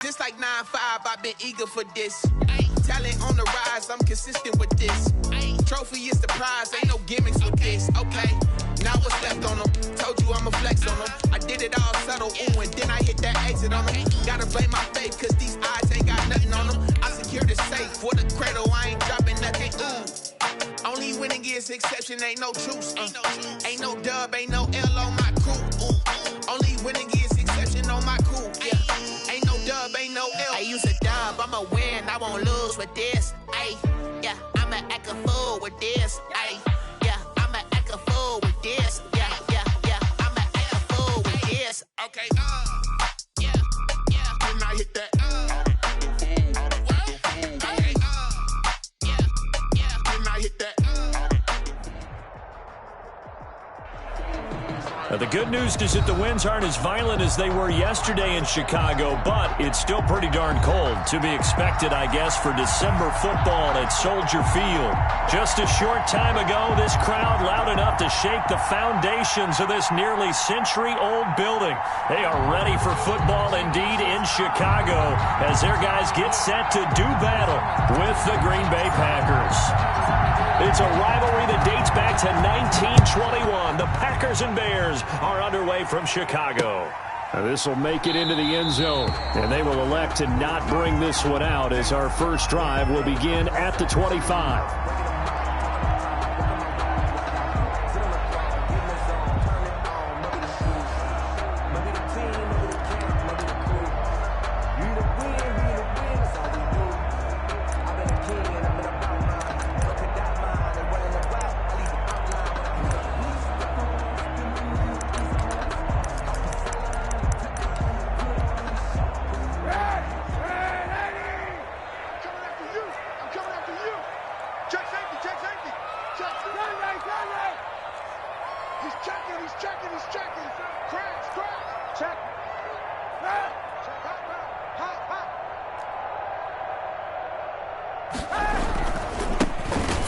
Just like 9-5, I've been eager for this. Ay, talent on the rise, I'm consistent with this. Ay, trophy is the prize, ain't no gimmicks with this. Okay, now what's left on them? Told you I'ma flex on them. I did it all subtle, ooh, and then I hit that exit on them. Gotta blame my faith, cause these eyes ain't got nothing on them. I secure the safe for the cradle, I ain't dropping nothing, ooh. Only winning is exception, ain't no truce. Ain't no dub, ain't no L on my crew. Ooh. Only winning is exception on my crew, yeah. Ain't no dub, ain't no L. I use a dub, I'ma win, I won't lose with this. Ay, yeah, I'ma act a fool with this. Ay, yeah, I'ma act a fool with this. Yeah, yeah, yeah, I'ma act a fool with this. Okay, yeah, yeah. When I hit that, okay, yeah, yeah. When I hit that. The good news is that the winds aren't as violent as they were yesterday in Chicago, but it's still pretty darn cold. To be expected, I guess, for December football at Soldier Field. Just a short time ago, this crowd loud enough to shake the foundations of this nearly century-old building. They are ready for football indeed in Chicago as their guys get set to do battle with the Green Bay Packers. It's a rivalry that dates back to 1921. The Packers and Bears are underway from Chicago. This will make it into the end zone, and they will elect to not bring this one out as our first drive will begin at the 25.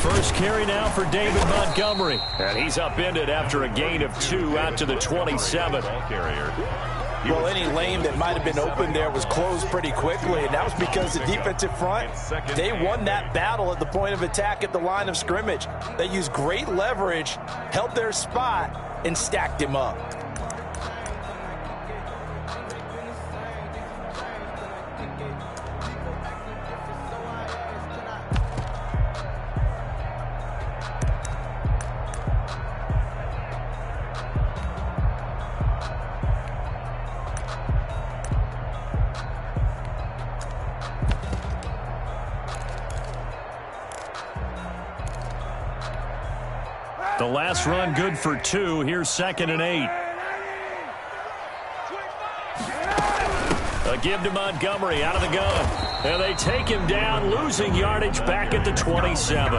First carry now for David Montgomery. And he's upended after a gain of 2 out to the 27. Well, any lane that might have been open there was closed pretty quickly, and that was because the defensive front, they won that battle at the point of attack at the line of scrimmage. They used great leverage, held their spot, and stacked him up. The last run good for 2. Here's 2nd and 8. A give to Montgomery out of the gun. And they take him down, losing yardage back at the 27.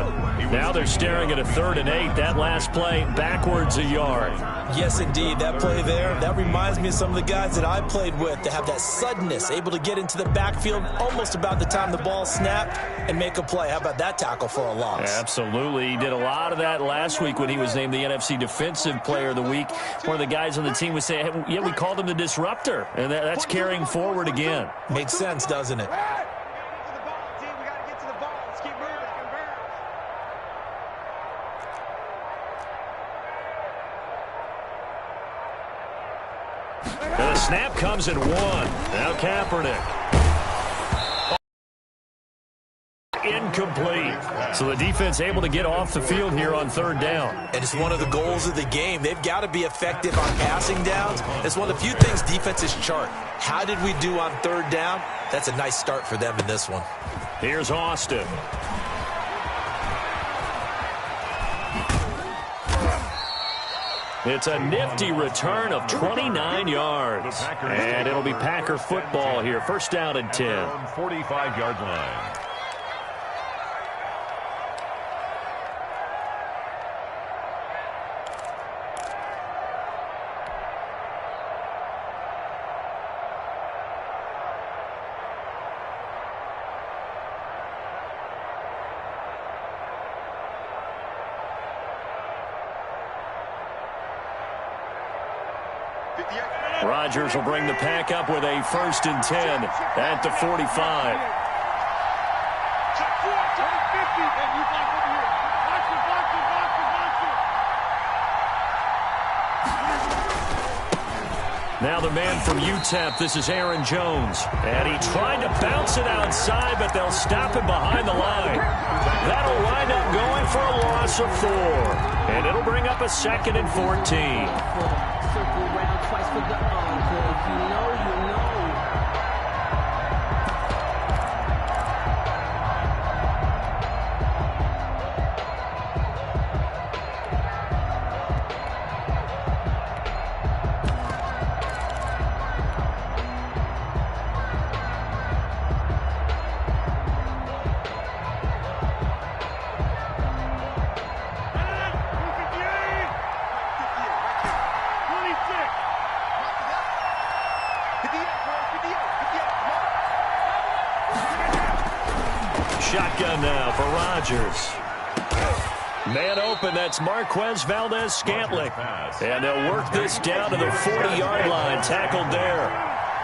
Now they're staring at a 3rd and 8. That last play backwards a yard. Yes, indeed. That play there, that reminds me of some of the guys that I played with to have that suddenness, able to get into the backfield almost about the time the ball snapped and make a play. How about that tackle for a loss? Absolutely. He did a lot of that last week when he was named the NFC Defensive Player of the Week. One of the guys on the team would say, hey, yeah, we called him the disruptor. And that's carrying forward again. Makes sense, doesn't it? The snap comes at 1. Now Kaepernick. Incomplete. So the defense able to get off the field here on 3rd down. And it's one of the goals of the game. They've got to be effective on passing downs. It's one of the few things defenses chart. How did we do on 3rd down? That's a nice start for them in this one. Here's Austin. It's a nifty return of 29 yards. And it'll be Packer football here. 1st down and 10. 45-yard line. Rodgers will bring the pack up with a 1st and 10 at the 45. Now the man from UTEP, this is Aaron Jones. And he tried to bounce it outside, but they'll stop him behind the line. That'll wind up going for a loss of 4. And it'll bring up a 2nd and 14. Circle round twice for the encore. If you know, you know. Shotgun now for Rodgers. Man open, that's Marquez Valdez-Scantling. And they'll work this down to the 40-yard line, tackled there.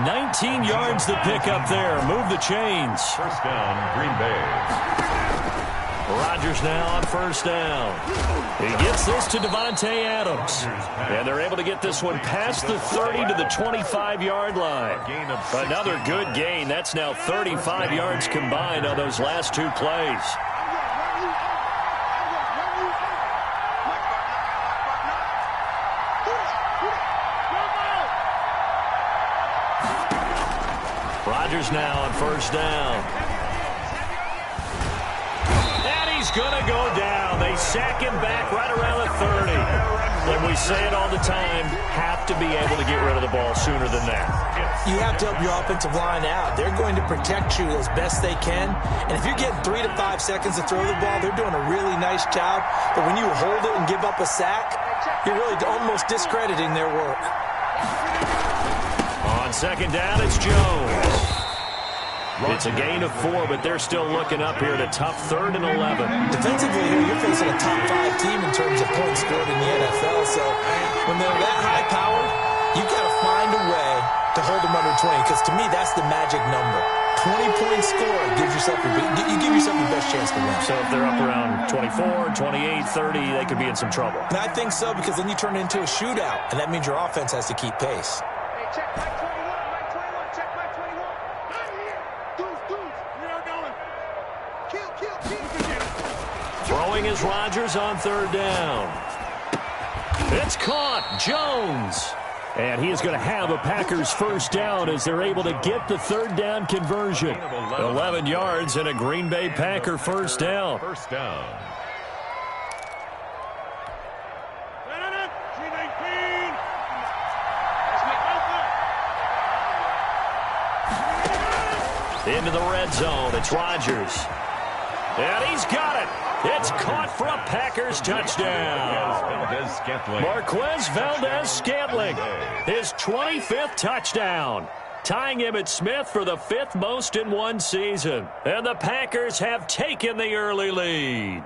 19 yards to pick up there. Move the chains. First down, Green Bay. Rodgers now on 1st down. He gets this to Devontae Adams. And they're able to get this one past the 30 to the 25-yard line. Another good gain. That's now 35 yards combined on those last 2 plays. Rodgers now on 1st down. Going to go down. They sack him back right around the 30. And we say it all the time, have to be able to get rid of the ball sooner than that. You have to help your offensive line out. They're going to protect you as best they can. And if you're getting 3 to 5 seconds to throw the ball, they're doing a really nice job. But when you hold it and give up a sack, you're really almost discrediting their work. On 2nd down, it's Jones. It's a gain of 4, but they're still looking up here at a tough 3rd and 11. Defensively here, you're facing a top 5 team in terms of points scored in the NFL. So when they're that high-powered, you've got to find a way to hold them under 20, because to me, that's the magic number. 20-point score gives yourself you give yourself your best chance to win. So if they're up around 24, 28, 30, they could be in some trouble. And I think so, because then you turn it into a shootout, and that means your offense has to keep pace. Hey, check my 21, check my 21. Out here. Dudes, we are going. Kill. Throwing is Rodgers on 3rd down. It's caught. Jones. And he is going to have a Packers 1st down as they're able to get the 3rd down conversion. 11 yards and a Green Bay Packer 1st down. First down. Into the red zone. It's Rodgers. And he's got it. It's caught for a Packers touchdown. Marquez Valdez-Scantling, his 25th touchdown, tying Emmitt Smith for the 5th most in one season. And the Packers have taken the early lead.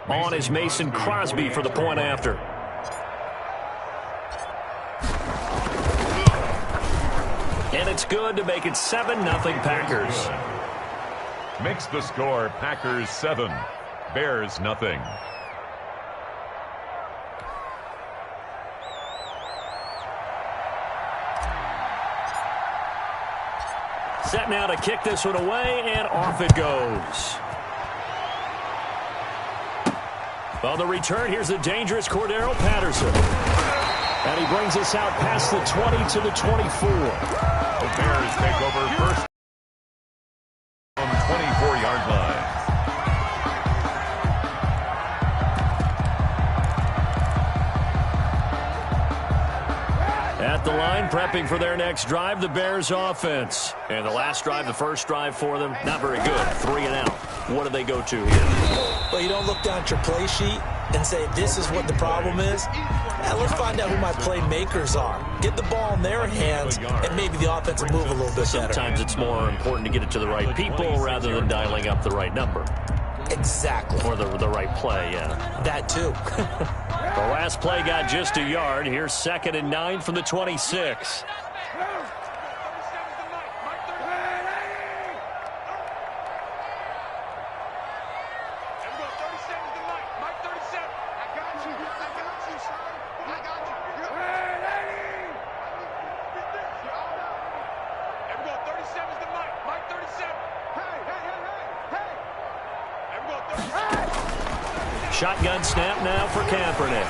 On is Mason Crosby for the point after. And it's good to make it 7-0 Packers. Makes the score Packers 7, Bears nothing. Set now to kick this one away, and off it goes. On the return, here's the dangerous Cordero Patterson. And he brings us out past the 20 to the 24. The Bears take over first on the 24-yard line. At the line, prepping for their next drive, the Bears offense. And the last drive, the first drive for them, not very good. 3 and out. What do they go to here? Well, you don't look down at your play sheet. and say, this is what the problem is? Let's find out who my playmakers are. Get the ball in their hands, and maybe the offense will move a little bit better. Sometimes it's more important to get it to the right people rather than dialing up the right number. Exactly. Or the right play, yeah. That too. The last play got just a yard. Here's 2nd and 9 from the 26. Shotgun snap now for Kaepernick.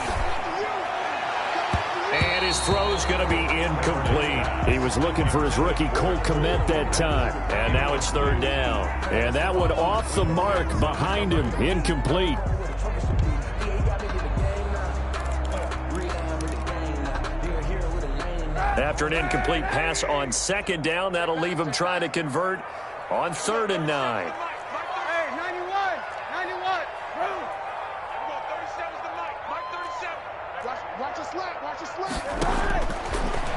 And his throw's going to be incomplete. He was looking for his rookie Cole Kmet that time. And now it's 3rd down. And that one off the mark behind him. Incomplete. After an incomplete pass on 2nd down, that'll leave him trying to convert on 3rd and 9.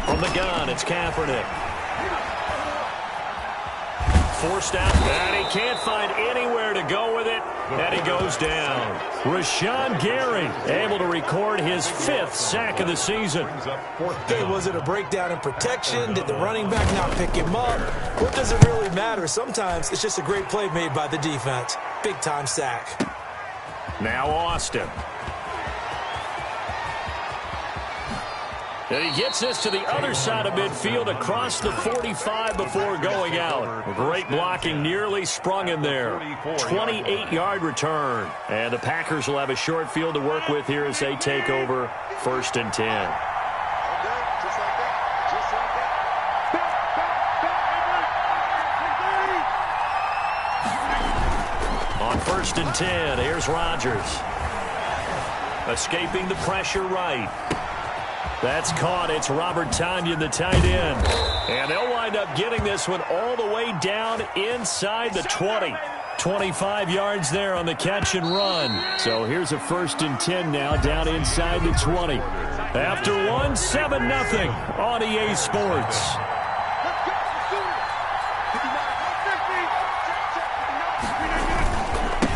From the gun, it's Kaepernick. Forced out, and he can't find anywhere to go with it, and he goes down. Rashawn Gary able to record his 5th sack of the season. Hey, was it a breakdown in protection? Did the running back not pick him up? What does it really matter? Sometimes it's just a great play made by the defense. Big-time sack. Now Austin. And he gets this to the other side of midfield across the 45 before going out. Great blocking, nearly sprung him there. 28-yard return. And the Packers will have a short field to work with here as they take over 1st and 10. On 1st and 10, here's Rodgers. Escaping the pressure right. That's caught. It's Robert Tonyan, the tight end. And they'll wind up getting this one all the way down inside the 20. 25 yards there on the catch and run. So here's a 1st and 10 now down inside the 20. After one, 7-0 on EA Sports.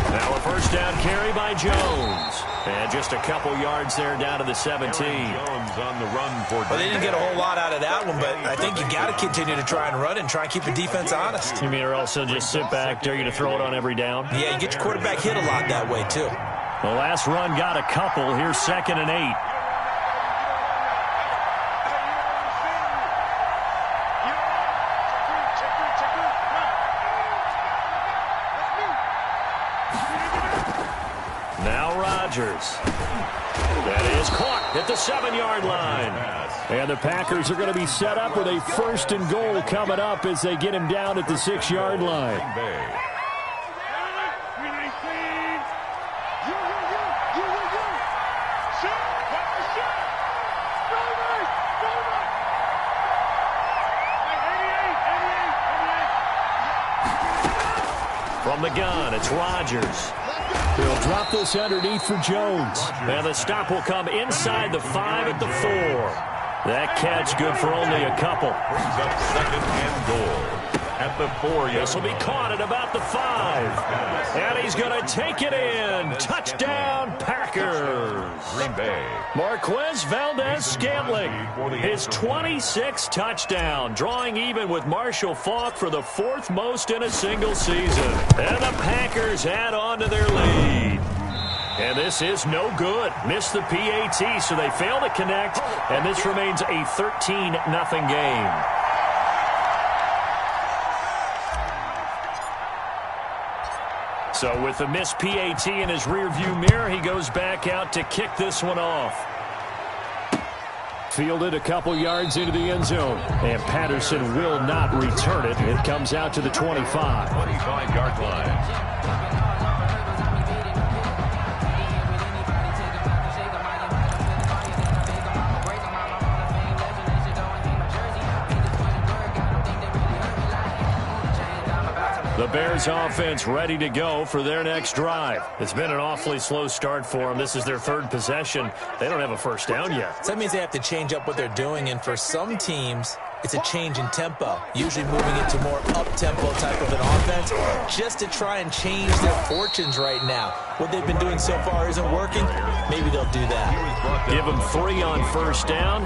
Now a 1st down carry by Jones. And just a couple yards there down to the 17. On the run for well, they didn't get a whole lot out of that one, but I think you got to continue to try and run and try and keep the defense honest. You mean or also just sit back, dare you to throw it on every down? Yeah, you get your quarterback hit a lot that way, too. The last run got a couple. Here's 2nd and 8. Now Rodgers. That is caught at the 7-yard line. And the Packers are going to be set up with a 1st and goal coming up as they get him down at the 6-yard line. From the gun, it's Rodgers. He'll drop this underneath for Jones. And the stop will come inside the 5 at the 4. That catch good for only a couple. Brings up 2nd and goal at the 4. This will be caught at about the 5. And he's going to take it in. Touchdown, Packers. Green Bay. Marquez Valdez-Scantling, his 26th touchdown, drawing even with Marshall Faulk for the 4th most in a single season. And the Packers add on to their lead. And this is no good. Missed the PAT, so they fail to connect, and this remains a 13-0 game. So with the missed PAT in his rearview mirror, he goes back out to kick this one off. Fielded a couple yards into the end zone, and Patterson will not return it. It comes out to the 25. 25-yard line. The Bears offense ready to go for their next drive. It's been an awfully slow start for them. This is their third possession. They don't have a first down yet. So that means they have to change up what they're doing, and for some teams, it's a change in tempo, usually moving into more up-tempo type of an offense just to try and change their fortunes right now. What they've been doing so far isn't working. Maybe they'll do that. Give them 3 on first down.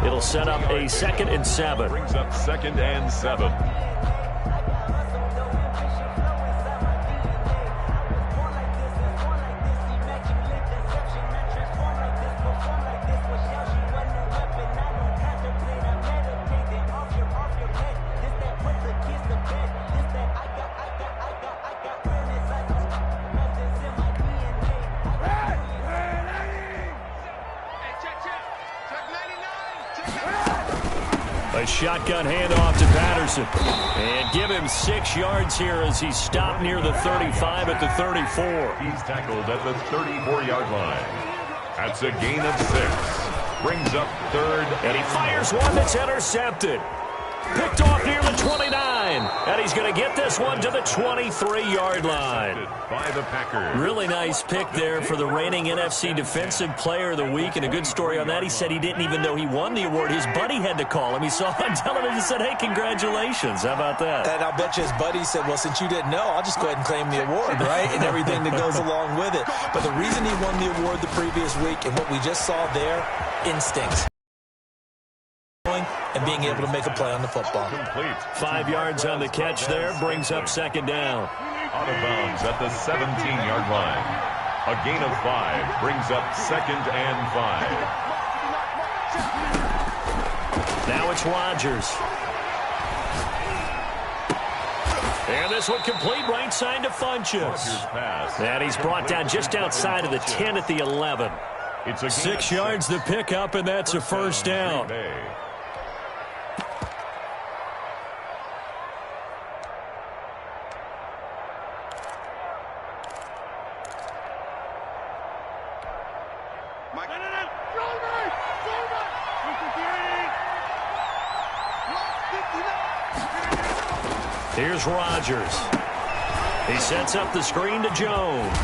It'll set up a 2nd and 7. Brings up 2nd and 7. A shotgun handoff to Patterson. And give him 6 yards here as he's stopped near the 35 at the 34. He's tackled at the 34-yard line. That's a gain of 6. Brings up 3rd. And he fires one that's intercepted. Picked off near the 29. And he's going to get this one to the 23-yard line. By the Packers. Really nice pick there for the reigning NFC Defensive Player of the Week. And a good story on that. He said he didn't even know he won the award. His buddy had to call him. He saw on television and said, hey, congratulations. How about that? And I'll bet you his buddy said, well, since you didn't know, I'll just go ahead and claim the award, right? And everything that goes along with it. But the reason he won the award the previous week and what we just saw there, instincts. And being able to make a play on the football. Complete. 5 yards on the catch there. Brings up 2nd down. Out of bounds at the 17-yard line. A gain of 5 brings up 2nd and 5. Now it's Rodgers. And this one complete right side to Funchess. And he's brought down just outside of the 10 at the 11. It's a 6 yards to pick up, and that's a first down. Here's Rodgers. He sets up the screen to Jones.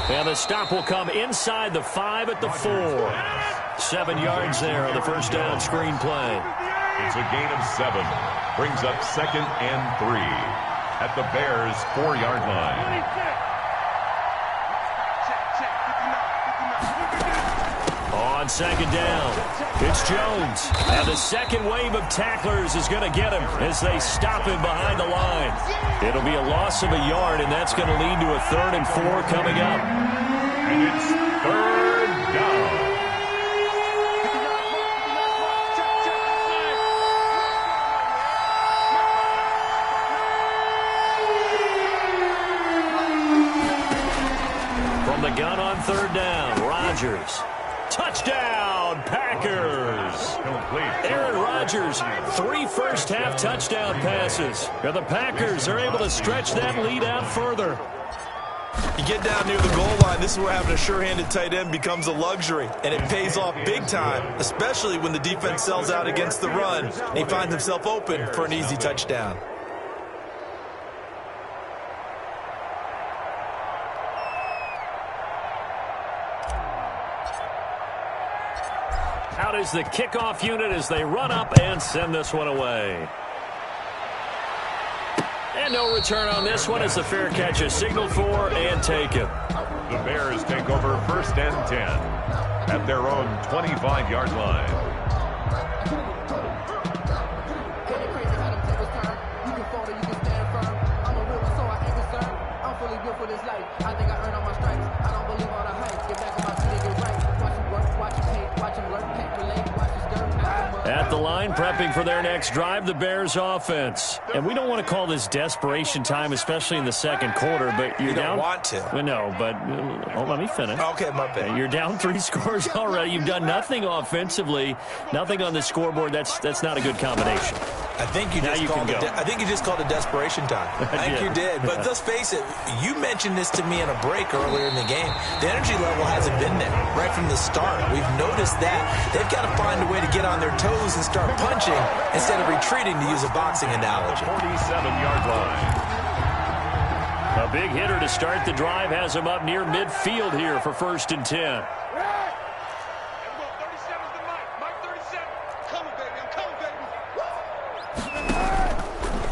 And the stop will come inside the 5 at the 4. 7 yards there on the first down screen play. It's a gain of 7. Brings up 2nd and 3 at the Bears' 4-yard line. On 2nd down, it's Jones. And the second wave of tacklers is going to get him as they stop him behind the line. It'll be a loss of a yard, and that's going to lead to a 3rd and 4 coming up. And it's 3rd down. From the gun on 3rd down, Rodgers. Touchdown, Packers. Complete. Aaron Rodgers, 3 first-half touchdown passes. And the Packers are able to stretch that lead out further. You get down near the goal line, this is where having a sure-handed tight end becomes a luxury, and it pays off big time, especially when the defense sells out against the run, and he finds himself open for an easy touchdown. Out is the kickoff unit as they run up and send this one away. And no return on this one as the fair catch is signaled for and taken. The Bears take over 1st and 10 at their own 25-yard line. At the line, prepping for their next drive, the Bears offense. And we don't want to call this desperation time, especially in the second quarter, but you're down. You don't want to. Well, no, but let me finish. Okay, my bad. You're down 3 scores already. You've done nothing offensively, nothing on the scoreboard. That's not a good combination. I think you just called it desperation time. I think you did. But let's face it, you mentioned this to me in a break earlier in the game. The energy level hasn't been there right from the start. We've noticed that. They've got to find a way to get on their toes and start punching instead of retreating, to use a boxing analogy. 47-yard line. A big hitter to start the drive has him up near midfield here for 1st and 10.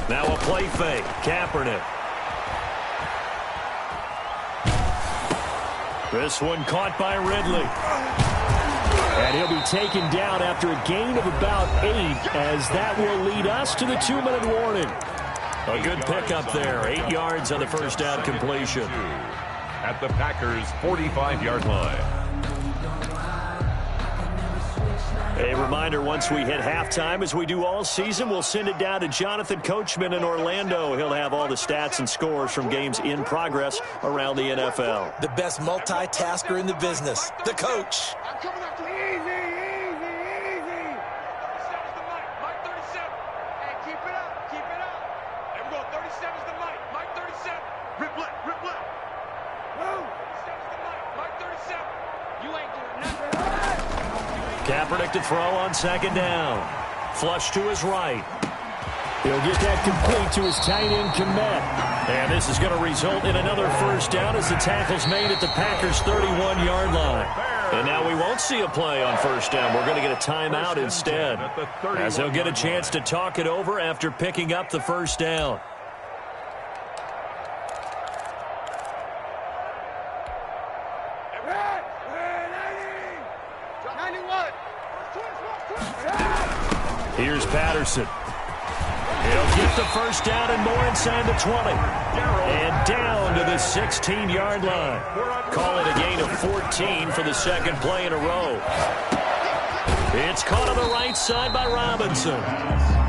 Now a play fake. Kaepernick. This one caught by Ridley. And he'll be taken down after a gain of about 8, as that will lead us to the 2-minute warning. A good pickup there. 8 yards on the first down completion. At the Packers' 45-yard line. A reminder, once we hit halftime, as we do all season, we'll send it down to Jonathan Coachman in Orlando. He'll have all the stats and scores from games in progress around the NFL. The best multitasker in the business, the coach. I'm coming up to easy. 37's the mic. Mike 37. Hey, keep it up. There we go. 37's the mic. Mike 37. Rip left. Whoa. 37's the mic. Mike 37. You ain't doing nothing. Kaepernick to throw on 2nd down. Flush to his right. He'll get that complete to his tight end, Komet. And this is going to result in another 1st down as the tackle's made at the Packers' 31-yard line. And now we won't see a play on 1st down. We're going to get a timeout instead, as they'll get a chance to talk it over after picking up the 1st down. Here's Patterson. He'll get the 1st down and more inside the 20. And down to the 16-yard line. Call it a gain of 14 for the 2nd play in a row. It's caught on the right side by Robinson.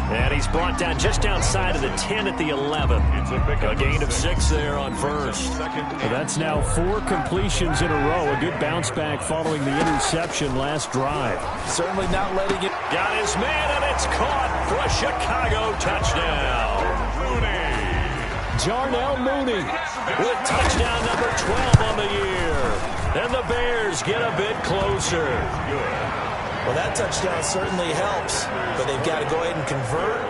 And he's brought down just outside of the 10 at the 11. A gain of 6 there on 1st. Well, that's now 4 completions in a row. A good bounce back following the interception last drive. Certainly not letting it. Got his man, and it's caught for a Chicago touchdown. Jarnell Mooney With touchdown number 12 on the year. And the Bears get a bit closer. Well, that touchdown certainly helps, but they've got to go ahead and convert,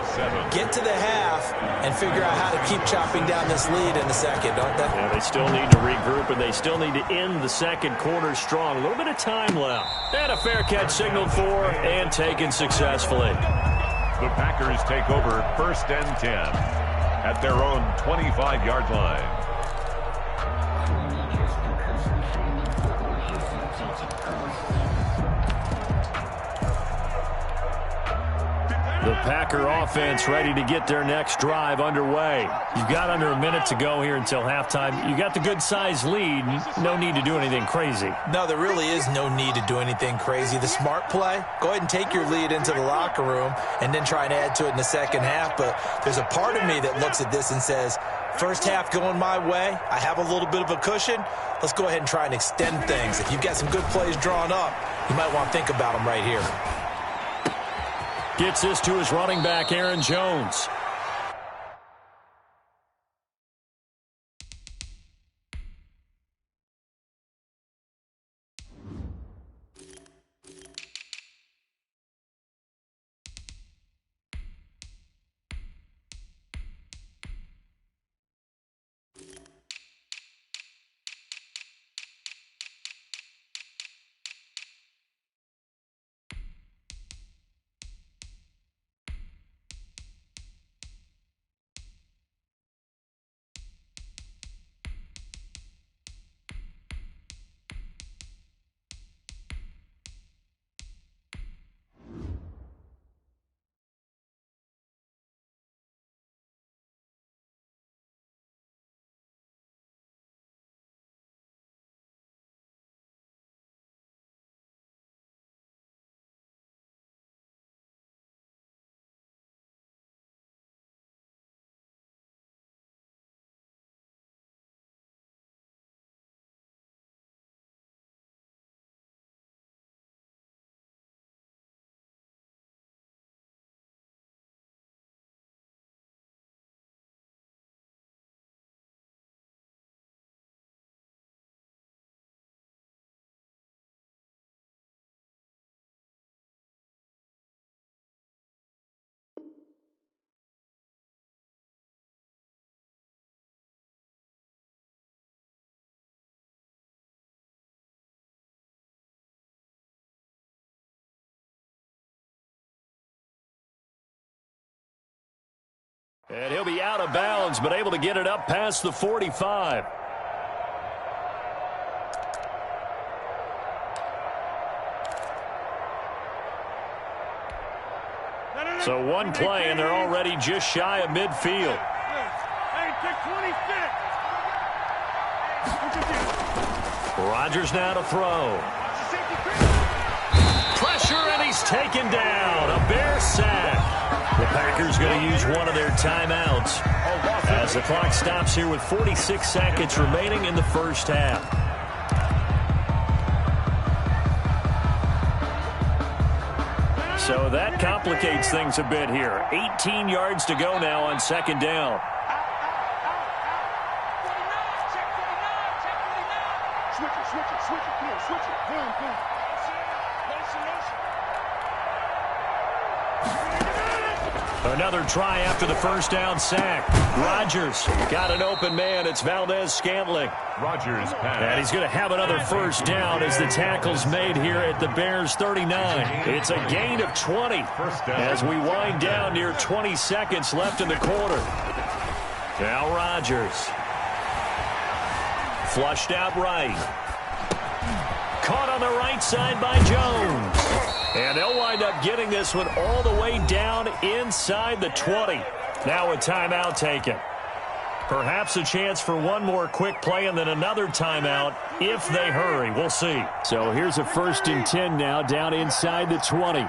get to the half, and figure out how to keep chopping down this lead in the 2nd, don't they? Yeah, they still need to regroup, and they still need to end the 2nd quarter strong. A little bit of time left. And a fair catch signaled for and taken successfully. The Packers take over 1st and 10 at their own 25-yard line. The Packer offense ready to get their next drive underway. You've got under a minute to go here until halftime. You got the good-sized lead. No need to do anything crazy. No, there really is no need to do anything crazy. The smart play, go ahead and take your lead into the locker room and then try and add to it in the 2nd half. But there's a part of me that looks at this and says, 1st half going my way, I have a little bit of a cushion. Let's go ahead and try and extend things. If you've got some good plays drawn up, you might want to think about them right here. Gets this to his running back, Aaron Jones. And he'll be out of bounds, but able to get it up past the 45. So one play, and they're already just shy of midfield. Rodgers now to throw. Pressure, and he's taken down. A Bear sack. The Packers going to use one of their timeouts as the clock stops here with 46 seconds remaining in the first half. So that complicates things a bit here. 18 yards to go now on second down. Another try after the first down sack. Rodgers got an open man. It's Valdez-Scantling. Rodgers pass. And he's going to have another first down as the tackle's made here at the Bears' 39. It's a gain of 20 as we wind down near 20 seconds left in the quarter. Now Rodgers. Flushed out right. Caught on the right side by Jones. And they'll wind up getting this one all the way down inside the 20. Now a timeout taken. Perhaps a chance for one more quick play and then another timeout if they hurry. We'll see. So here's a 1st and 10 now down inside the 20.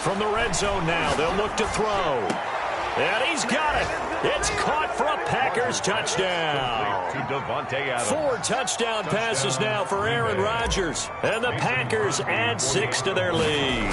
From the red zone now, they'll look to throw. And he's got it. It's caught for a Packers touchdown. 4 touchdown passes now for Aaron Rodgers. And the Packers add 6 to their lead.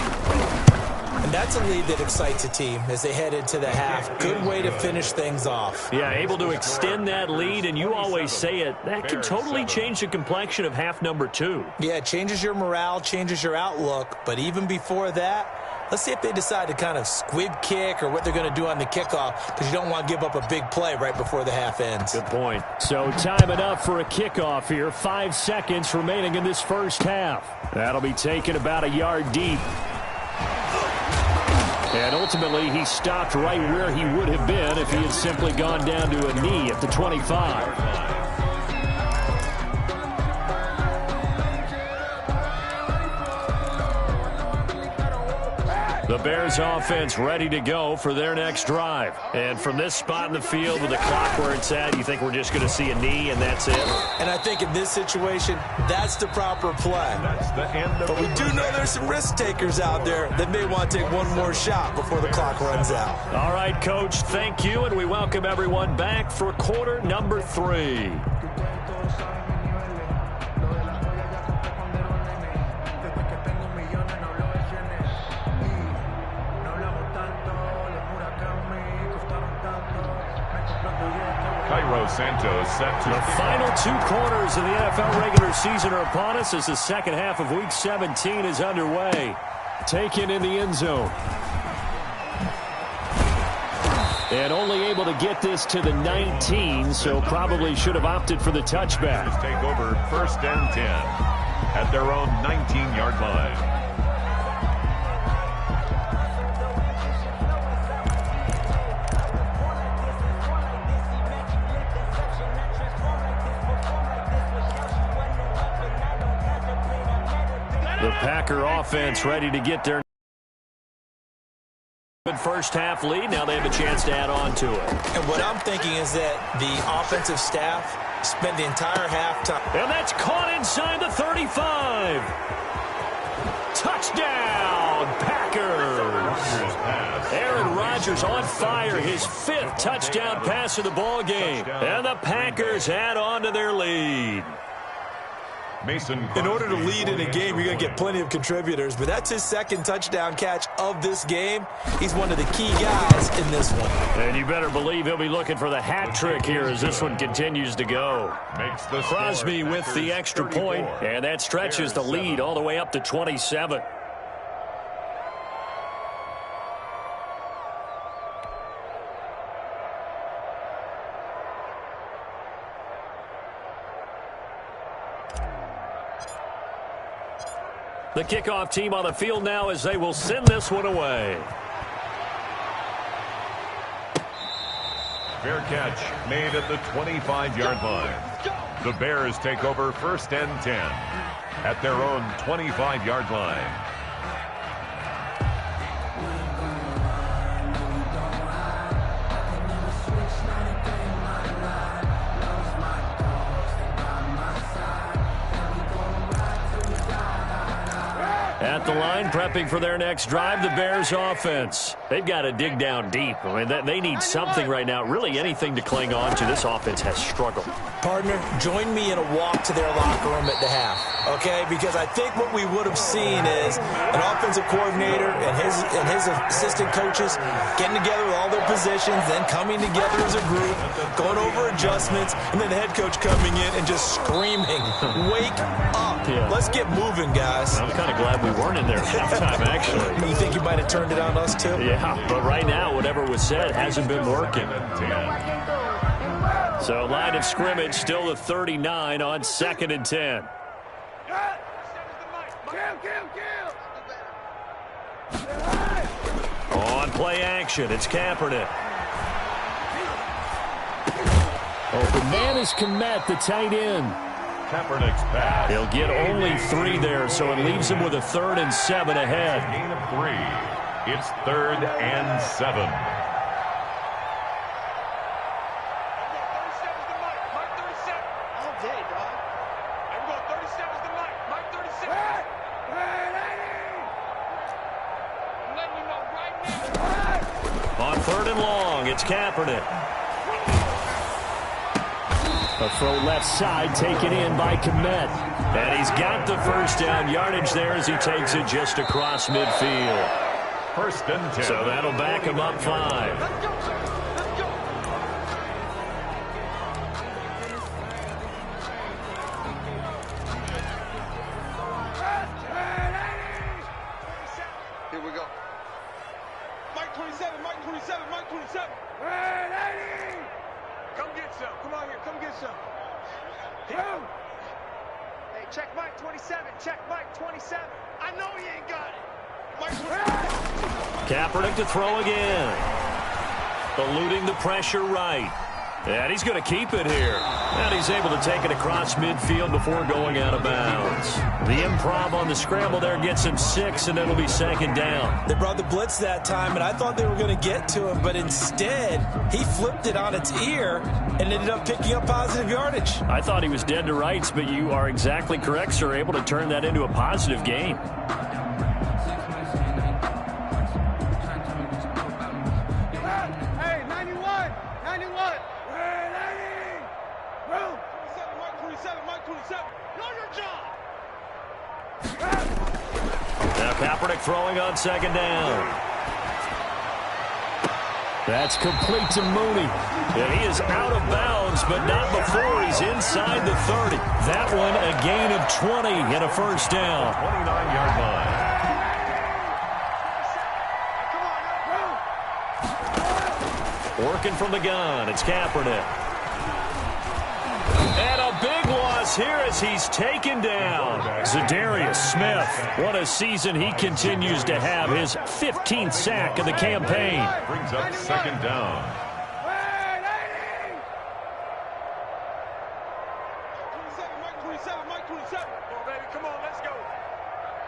And that's a lead that excites a team as they head into the half. Good way to finish things off. Yeah, able to extend that lead, and you always say it, that can totally change the complexion of half number 2. Yeah, it changes your morale, changes your outlook. But even before that, let's see if they decide to kind of squib kick or what they're going to do on the kickoff, because you don't want to give up a big play right before the half ends. Good point. So time enough for a kickoff here. 5 seconds remaining in this first half. That'll be taken about a yard deep. And ultimately, he stopped right where he would have been if he had simply gone down to a knee at the 25. The Bears offense ready to go for their next drive. And from this spot in the field with the clock where it's at, you think we're just going to see a knee and that's it? And I think in this situation, that's the proper play. That's the end of but we do know there's some risk takers out there that may want to take one more shot before the clock runs out. All right, Coach, thank you, and we welcome everyone back for quarter number 3. Santos set to the final 2 quarters of the NFL regular season are upon us as the second half of Week 17 is underway. Taken in the end zone. And only able to get this to the 19, so probably should have opted for the touchback. Just take over 1st and 10 at their own 19-yard line. The Packer offense ready to get their first half lead. Now they have a chance to add on to it. And what I'm thinking is that the offensive staff spent the entire halftime. And that's caught inside the 35. Touchdown, Packers. Aaron Rodgers on fire, his 5th touchdown pass of the ball game. And the Packers add on to their lead. In order to lead in a game, you're going to get plenty of contributors, but that's his second touchdown catch of this game. He's one of the key guys in this one. And you better believe he'll be looking for the hat trick here as this one continues to go. Crosby with the extra point, and that stretches the lead all the way up to 27. The kickoff team on the field now as they will send this one away. Fair catch made at the 25-yard line. The Bears take over 1st and 10 at their own 25-yard line. At the line, prepping for their next drive, the Bears offense. They've got to dig down deep. I mean, they need something right now, really anything to cling on to. This offense has struggled. Partner, join me in a walk to their locker room at the half, okay? Because I think what we would have seen is an offensive coordinator and his assistant coaches getting together with all their positions, then coming together as a group, going over adjustments, and then the head coach coming in and just screaming, "Wake up. Yeah. Let's get moving, guys." I'm kind of glad we weren't in there at halftime, actually. You think you might have turned it on us, too? Yeah, but right now, whatever was said hasn't been working. So, line of scrimmage, still the 39 on 2nd and 10. On play action, it's Kaepernick. Open man is Kmet, the tight end. Kaepernick's pass. He'll get only 3 there, so it leaves him with a 3rd and 7 ahead. Gain of 3. It's 3rd and 7. On 3rd and long, it's Kaepernick. A throw left side taken in by Kmet. And he's got the first down yardage there as he takes it just across midfield. 1st and 10. So that'll back him up 5. Here we go. Mike 27, Mike 27, Mike 27. Come get some. Come on here. Come get some. Hey, check Mike 27. Check Mike 27. I know he ain't got it. Mike 27. Kaepernick to throw again. Eluding the pressure right. And he's going to keep it here. And he's able to take it across midfield before going out of bounds. The improv on the scramble there gets him 6, and it'll be 2nd down. They brought the blitz that time, and I thought they were going to get to him, but instead, he flipped it on its ear and ended up picking up positive yardage. I thought he was dead to rights, but you are exactly correct, sir, able to turn that into a positive gain. Hey, 91. 91. Mike 27, Mike 27. Know your job. Now Kaepernick throwing on 2nd down. That's complete to Mooney. And he is out of bounds, but not before he's inside the 30. That one a gain of 20 and a 1st down. 29-yard line. Working from the gun, it's Kaepernick. And a big loss here as he's taken down. Zadarius Smith, what a season he continues to have, his 15th sack of the campaign. Brings up 2nd down. Mike 27, Mike 27. Come on, baby, come on, let's go.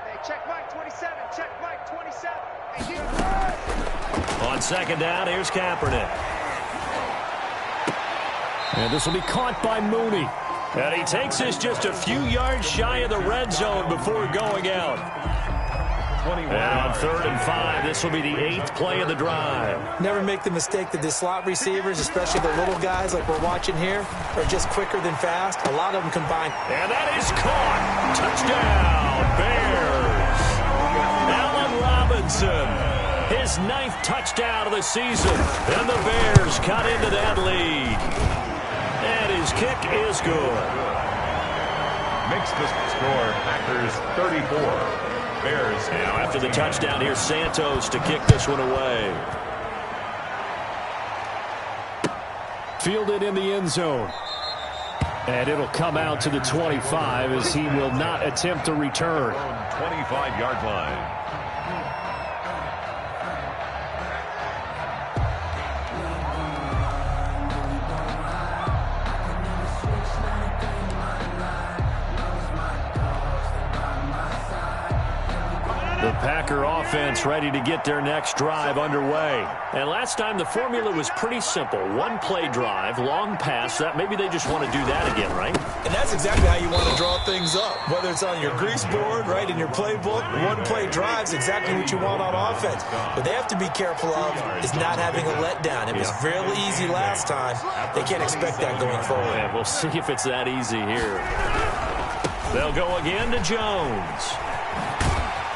Hey, check Mike 27, check Mike 27. Hey, on 2nd down, here's Kaepernick. And this will be caught by Mooney. And he takes this just a few yards shy of the red zone before going out. 21 And on yards. 3rd and 5, this will be the 8th play of the drive. Never make the mistake that the slot receivers, especially the little guys like we're watching here, are just quicker than fast. A lot of them combine. And that is caught. Touchdown, Bears. Allen Robinson, his 9th touchdown of the season. And the Bears cut into that lead. And his kick is good. Makes the score Packers 34. Bears. Now after the touchdown, here's Santos to kick this one away. Fielded in the end zone. And it'll come out to the 25 as he will not attempt to return. 25-yard line. The Packer offense ready to get their next drive underway. And last time the formula was pretty simple. One play drive, long pass. That maybe they just want to do that again, right? And that's exactly how you want to draw things up. Whether it's on your grease board, right, in your playbook, one play drive is exactly what you want on offense. What they have to be careful of is not having a letdown. It was real easy last time. They can't expect that going forward. And we'll see if it's that easy here. They'll go again to Jones.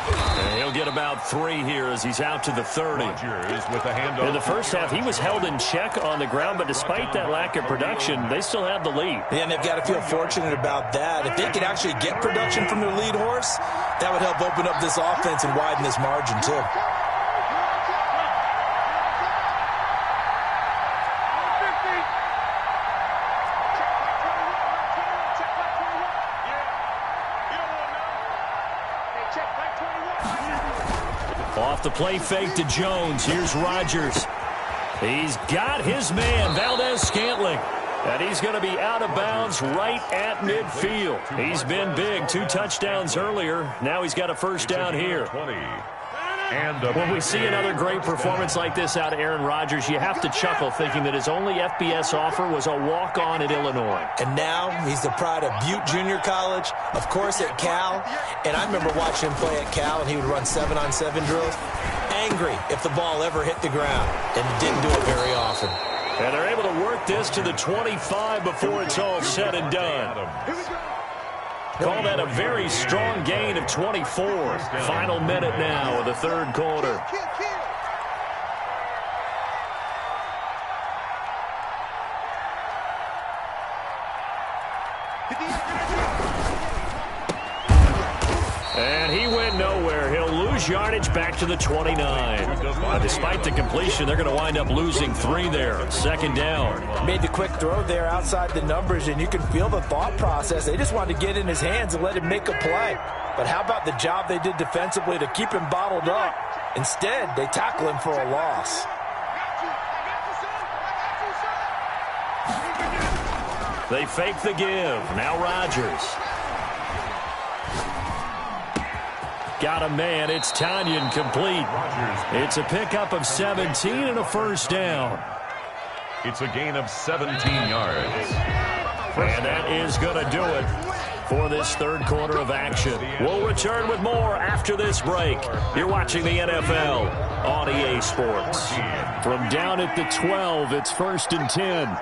And he'll get about 3 here as he's out to the 30. With a handoff. In the first half, he was held in check on the ground, but despite that lack of production, they still have the lead. Yeah, and they've got to feel fortunate about that. If they could actually get production from their lead horse, that would help open up this offense and widen this margin, too. Off the play fake to Jones. Here's Rodgers. He's got his man, Valdez-Scantling. And he's going to be out of bounds right at midfield. He's been big. 2 touchdowns earlier. Now he's got a first down here. 20. When we see another great performance like this out of Aaron Rodgers, you have to chuckle thinking that his only FBS offer was a walk-on at Illinois. And now he's the pride of Butte Junior College, of course at Cal. And I remember watching him play at Cal, and he would run 7-on-7 drills. Angry if the ball ever hit the ground, and didn't do it very often. And they're able to work this to the 25 before it's all said and done. Call that a very strong gain of 24. Final minute now of the 3rd quarter. And he went nowhere. He'll lose yardage back to the 29. Despite the completion, they're going to wind up losing 3 there. 2nd down. Made the quick throw there outside the numbers, and you can feel the thought process. They just wanted to get in his hands and let him make a play. But how about the job they did defensively to keep him bottled up? Instead, they tackle him for a loss. They fake the give. Now Rodgers. Got a man. It's Tanyan complete. It's a pickup of 17 and a first down. It's a gain of 17 yards. And that is going to do it for this 3rd quarter of action. We'll return with more after this break. You're watching the NFL on EA Sports. From down at the 12, it's 1st and 10.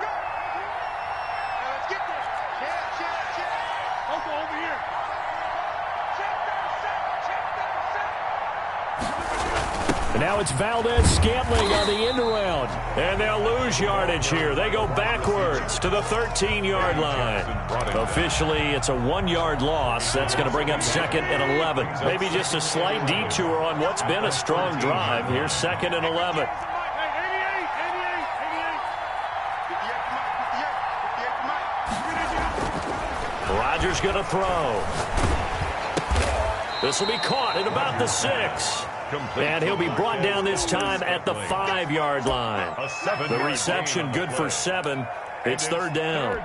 And now it's Valdez-Scantling on the end around. And they'll lose yardage here. They go backwards to the 13-yard line. Officially, it's a 1-yard loss. That's going to bring up 2nd and 11. Maybe just a slight detour on what's been a strong drive. Here's 2nd and 11. Rodgers going to throw. This will be caught at about the 6. And he'll be brought down this time at the 5-yard line. The reception good for 7. It's 3rd down.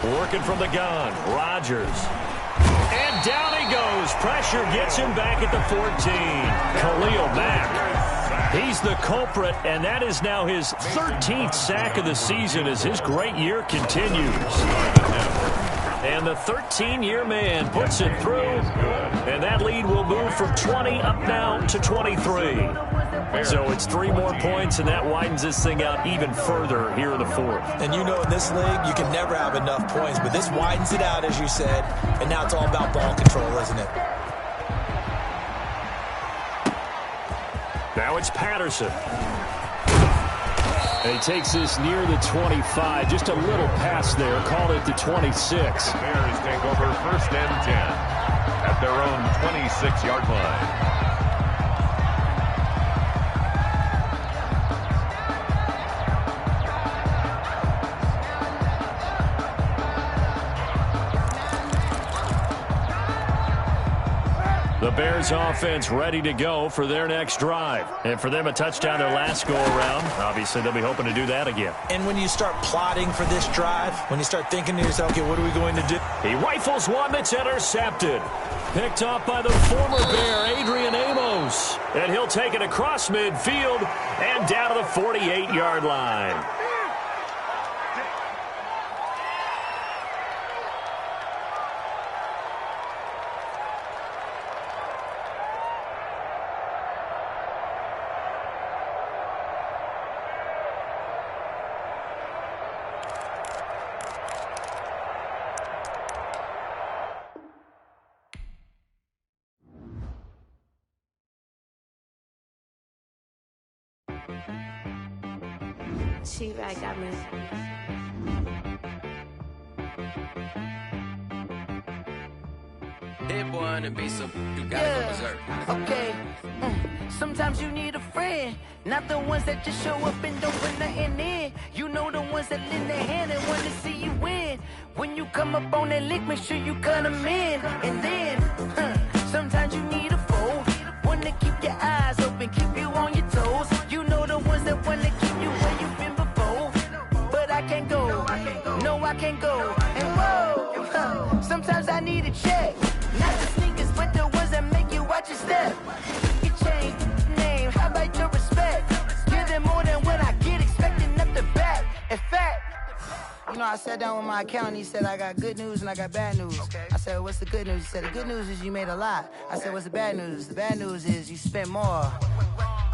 Working from the gun, Rodgers. And down he goes. Pressure gets him back at the 14. Khalil Mack. He's the culprit, and that is now his 13th sack of the season as his great year continues. And the 13-year man puts it through, and that lead will move from 20 up now to 23. So it's 3 more points, and that widens this thing out even further here in the 4th. And you know in this league, you can never have enough points, but this widens it out, as you said, and now it's all about ball control, isn't it? Now it's Patterson. And he takes this near the 25. Just a little pass there. Called it the 26. Bears take over 1st and 10 at their own 26-yard line. The Bears offense ready to go for their next drive. And for them, a touchdown their last go-around. Obviously, they'll be hoping to do that again. And when you start plotting for this drive, when you start thinking to yourself, okay, what are we going to do? He rifles one that's intercepted. Picked off by the former Bear, Adrian Amos. And he'll take it across midfield and down to the 48-yard line. She right got me. Dead boy on the beat, so you gotta go berserk. Okay. Sometimes you need a friend, not the ones that just show up and don't put nothing in. You know the ones that lend their hand and want to see you win. When you come up on that lick, make sure you cut them in. And then, sometimes you need a foe, one to keep your eyes open, keep you on your toes. You know the ones that want to keep you where you've been before. But I can't go, no I can't go. And whoa, sometimes I need a check. Not the sneakers, but the ones that make you watch your step. You change name, how about your respect? Give them more than what I get, expecting up the back. In fact, you know, I sat down with my accountant. He said, I got good news and I got bad news. Okay. I said, what's the good news? He said, the good news is you made a lot. I said, what's the bad news? The bad news is you spent more.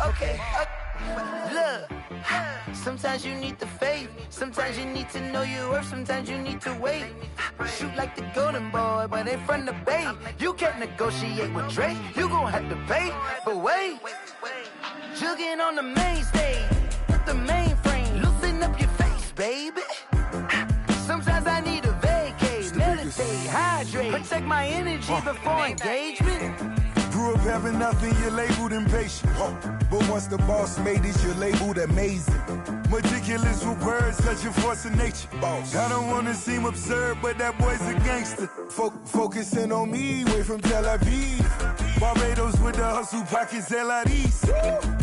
Okay. Look, sometimes you need the faith. Sometimes you need to know your worth. Sometimes you need to wait. Shoot like the golden boy, but in front of the bay. You can't negotiate with Drake. You gon' have to pay. But wait, jugging on the main stage with the mainframe. Loosen up your face, baby. Sometimes I need a vacate, meditate, hydrate, protect my energy before engagement. Grew up having nothing, you're labeled impatient. But once the boss made it, you're labeled amazing. Meticulous with words, such a force of nature. I don't want to seem absurd, but that boy's a gangster. Focusing on me, way from Tel Aviv. Barbados with the hustle pockets, LIDs.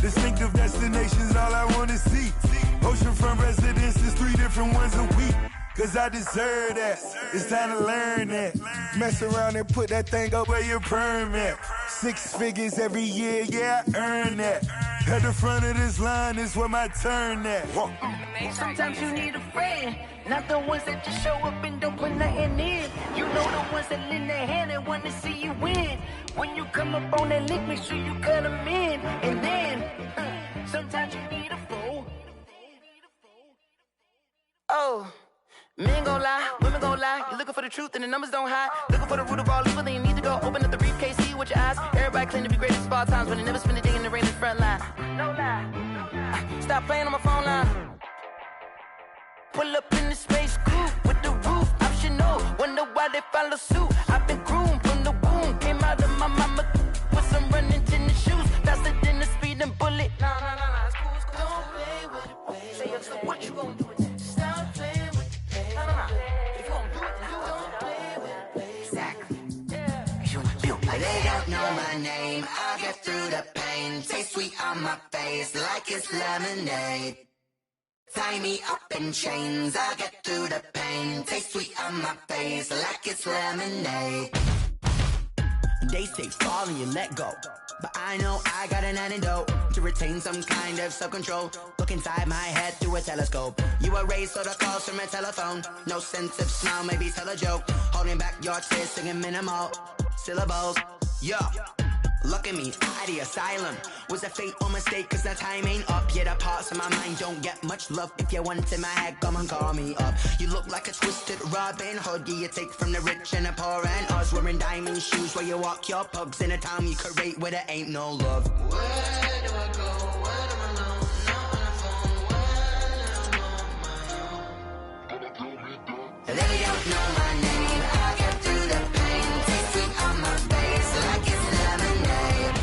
Distinctive destinations, all I want to see. Oceanfront residences, 3 different ones a week. Cause I deserve that, it's time to learn that. Mess around and put that thing up where your perm at. 6 figures every year, yeah, I earn that. At the front of this line is where my turn at. Sometimes you need a friend, not the ones that just show up and don't put nothing in. You know the ones that lend their hand and want to see you win. When you come up on that lick, make sure you cut them in. And then, sometimes you need a foe. Oh. Men gon' lie, women gon' lie. You're looking for the truth and the numbers don't hide. Looking for the root of all evil, then you need to go open up the briefcase, see with your eyes. Everybody claim to be greatest of all times, but they never spend a day in the rain in the front line. No lie. Stop playing on my phone line. Pull up in the space coupe with the roof optional. Wonder why they follow suit. I've been groomed from the womb. Came out of my mama with some running tennis shoes. Faster than the speeding bullet. Nah, it's cool, it's cool. Don't play with it, baby. Say so what you gon' do with it? Stop playing with it. If you gon' do it, then don't play with it, baby. Exactly. They don't know my name. I'll get through the pain. Taste sweet on my face like it's lemonade. Tie me up in chains. I'll get through the pain. Taste sweet on my face like it's lemonade. They say fall and you let go, but I know I got an antidote to retain some kind of self-control. Look inside my head through a telescope. You erase all the calls from a telephone. No sense of smile, maybe tell a joke. Holding back your tears, singing minimal syllables. Yo, look at me, at the asylum. Was a fate or mistake, cause the time ain't up. Yet the parts of my mind don't get much love. If you want in my head, come and call me up. You look like a twisted Robin Hood. You take from the rich and the poor and us. Wearing diamond shoes where you walk your pugs. In a town you create where there ain't no love. Where do I go? When I'm alone? Not on the phone. When I'm on my own. They don't know my name. I get through the pain. Taste sweet on my face like it's lemonade.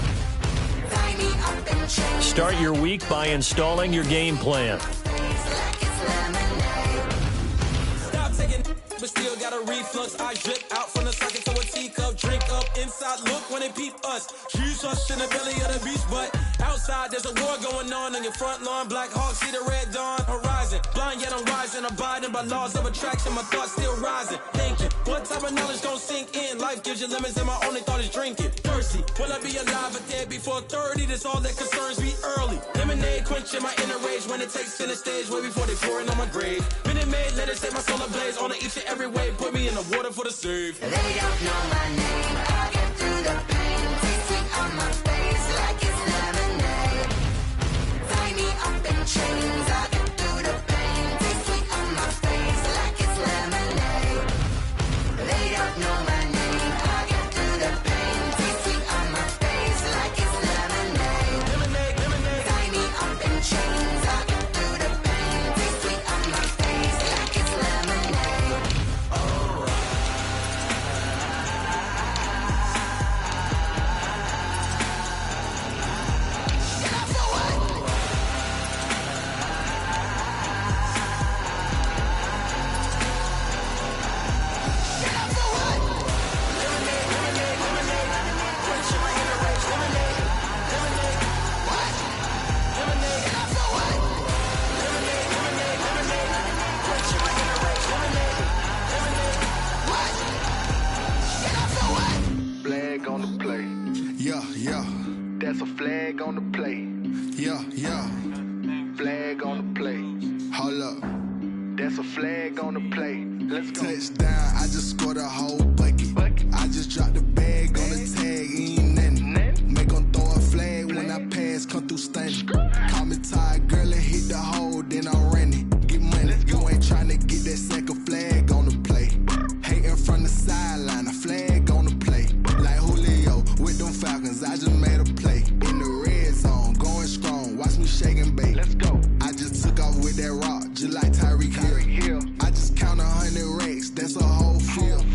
Tie me up in chains. Start your week by installing your game plan. Stop taking, but still got a reflux. I drip out from the socket to a teacup. Drink up inside, look when they peep us. Shoes us in the belly of the beach, but outside there's a war going on your front lawn. Black Hawk, see the red dawn horizon. Blind yet I'm rising, abiding by laws of attraction. My thoughts still rising. Thinking, what type of knowledge don't sink in? Life gives you lemons and my only thought is drinking. Thirsty, will I be alive or dead before 30? That's all that concerns me early. Lemonade quenching my inner rage when it takes center stage way before they pour it on my grave. Minute Maid, let it set my soul ablaze. On each and every way, put me in the water for the save. They don't know my name. I get through the pain. Taste sweet on my face like it's lemonade. Tie me up in chains. I get through the pain. Taste sweet on my face like it's lemonade. They don't know my name. I get through the pain. Taste sweet on my face like it's lemonade. Lemonade, lemonade. Tie me up in chains. I get through the pain. Taste sweet on my face like it's lemonade. Oh. Flag on the play. Yeah, yeah. That's a flag on the play. Yeah, yeah. Flag on the play. Hold up. That's a flag on the play. Let's go. Touchdown, I just scored a whole bucket. I just dropped the bag on the tag, ain't nothing. Make 'em throw a flag when I pass, come through stunning. Call me tired, girl, and hit the hole, then I'm running. Get money, you ain't tryna get that second flag on the play. Hating from the sideline, a flag on the play. Like Julio with them Falcons, I just made a play. In the red zone, going strong, watch me shake and bake. Let's go. I just took off with that rock, just like Tyreek Hill. I just count 100 racks, that's a whole field.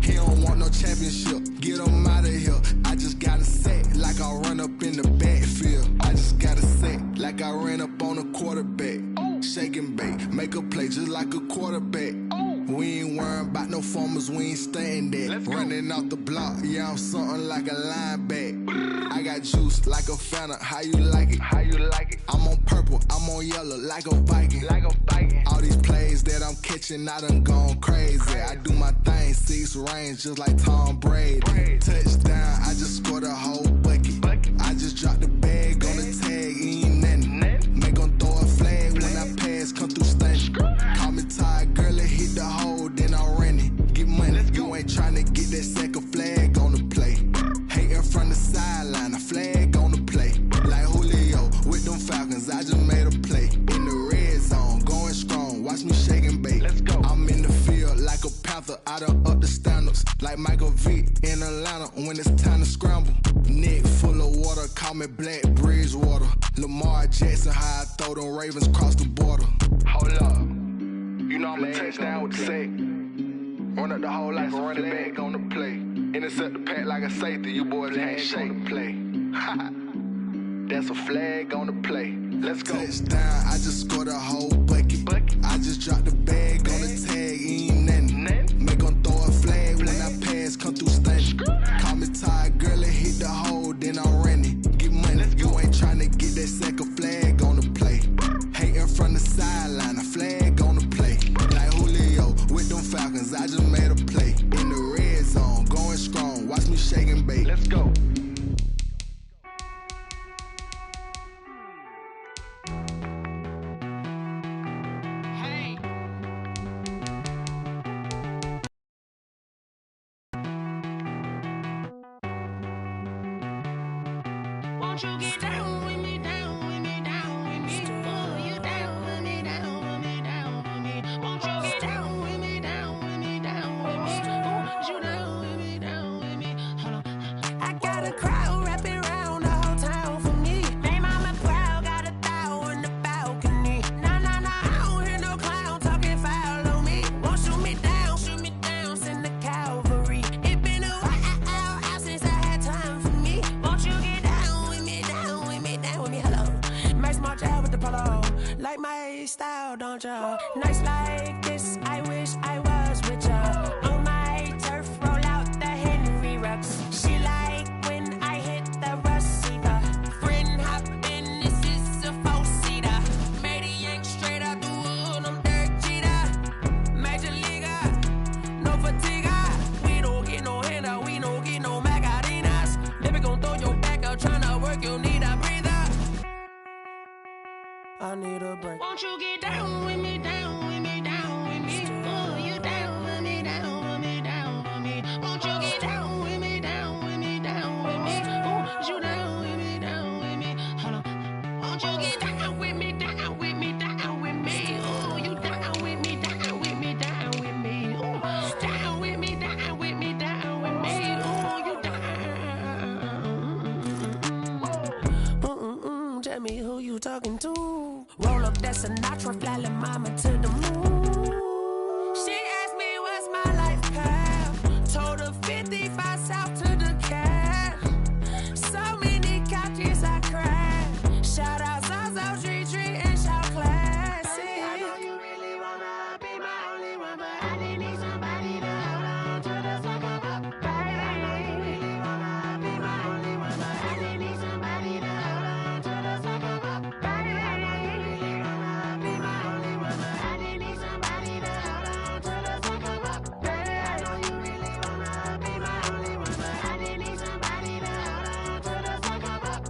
He don't want no championship, get him out of here. I just got a set, like I run up in the backfield. I just got a set, like I ran up on a quarterback. Shake and bake, make a play just like a quarterback. We ain't worrying about no formers, we ain't staying there. Running off the block, yeah, I'm something like a lineback. I got juice like a Fanta, how you like it? How you like it? I'm on purple, I'm on yellow, like a Viking. Like a Viking. All these plays that I'm catching, I done gone crazy. I do my thing, 6 range, just like Tom Brady. Touchdown, I just scored a whole bucket. I just dropped the bag on the tag, ain't nothing. Make 'em throw a flag when I pass, come through stunning. Call me tired, girl, and hit the hole, then I'm running. Get money, you ain't tryna get that second flag on the play. Hating from the sideline, a flag on the play. Like Julio with them Falcons, I just made a play. In the red zone, going strong, watch me shake and bake. Let's go. I'm in the field like a Panther, I done up the standards. Like Michael Vick in Atlanta when it's time to scramble. Neck full of water, call me Black Bridgewater. Lamar Jackson, how I throw them Ravens cross the border. Hold up. You know I'm a touchdown with the sack. Run up the hole like a running back on the play. Intercept the pack like a safety, you boys ain't shake the play. That's a flag on the play. Let's go. Touchdown, I just scored a whole bucket. I just dropped the bag on the tag, ain't nothing. Make 'em throw a flag when I pass, come through stunning. Call me tired, girl, and hit the hole, then I'm running. Get money, you ain't tryna get that second flag on the play. Hating from the sideline, a flag on the play. Like Julio with them Falcons, I just made a play. In the red zone, going strong, watch me shake and bake. Won't you get down with me, down with me, down with me? Oh, you down with me, down with me, down with me. Won't you get down with me, down with me, down with me? Oh, you down with me, down with me? Hold on. I got a crowd wrapping around the whole town for me. They mama proud, got a thou on the balcony. Nah, nah, nah, I don't hear no clown talking foul on me. Won't shoot me down, send the cavalry. It been a while since I had time for me. Won't you get down with me, down with me, down with me? Hello. Max March out with the polo. Like my style, don't ya? Nights like this, I wish I was with ya. On my turf, roll out the Henry Rux. She like when I hit the receiver. Friend hop in, this is a four-seater. Made a yank straight out the wood, I'm Derek Jeter. Major leaguer, no fatigue. We don't get no handout, we don't get no Macarinas. Baby gon' throw your back out, tryna work, you need a breather. I need a break. Won't you get down with me, down with me, down with me? Oh, you down with me, down with me, down with me? Won't you get down with me, down with me, down with me? Oh, you down with me, down with me? Hold on. Won't you get down with me, down with me, down with me? Oh, you down with me, down with me, down with me? Oh, down with me, down with me, down with me? Oh, you down. Tell me who you talking to. Roll up that Sinatra, fly la mama to the moon. She asked me what's my life path. Told her 55 south to the cab. So many couches I cried. Shout out South Street and shout classic. I know you really wanna be my only one, but I didn't need somebody to hold on to the second up. Baby, I know you really wanna be my only one, but I didn't need somebody to hold on to the second up. Baby, I know you really wanna be my only one, but I didn't need somebody to hold on to the second up. Baby, I know you really wanna be my only one, but I didn't need somebody to hold on to the second up.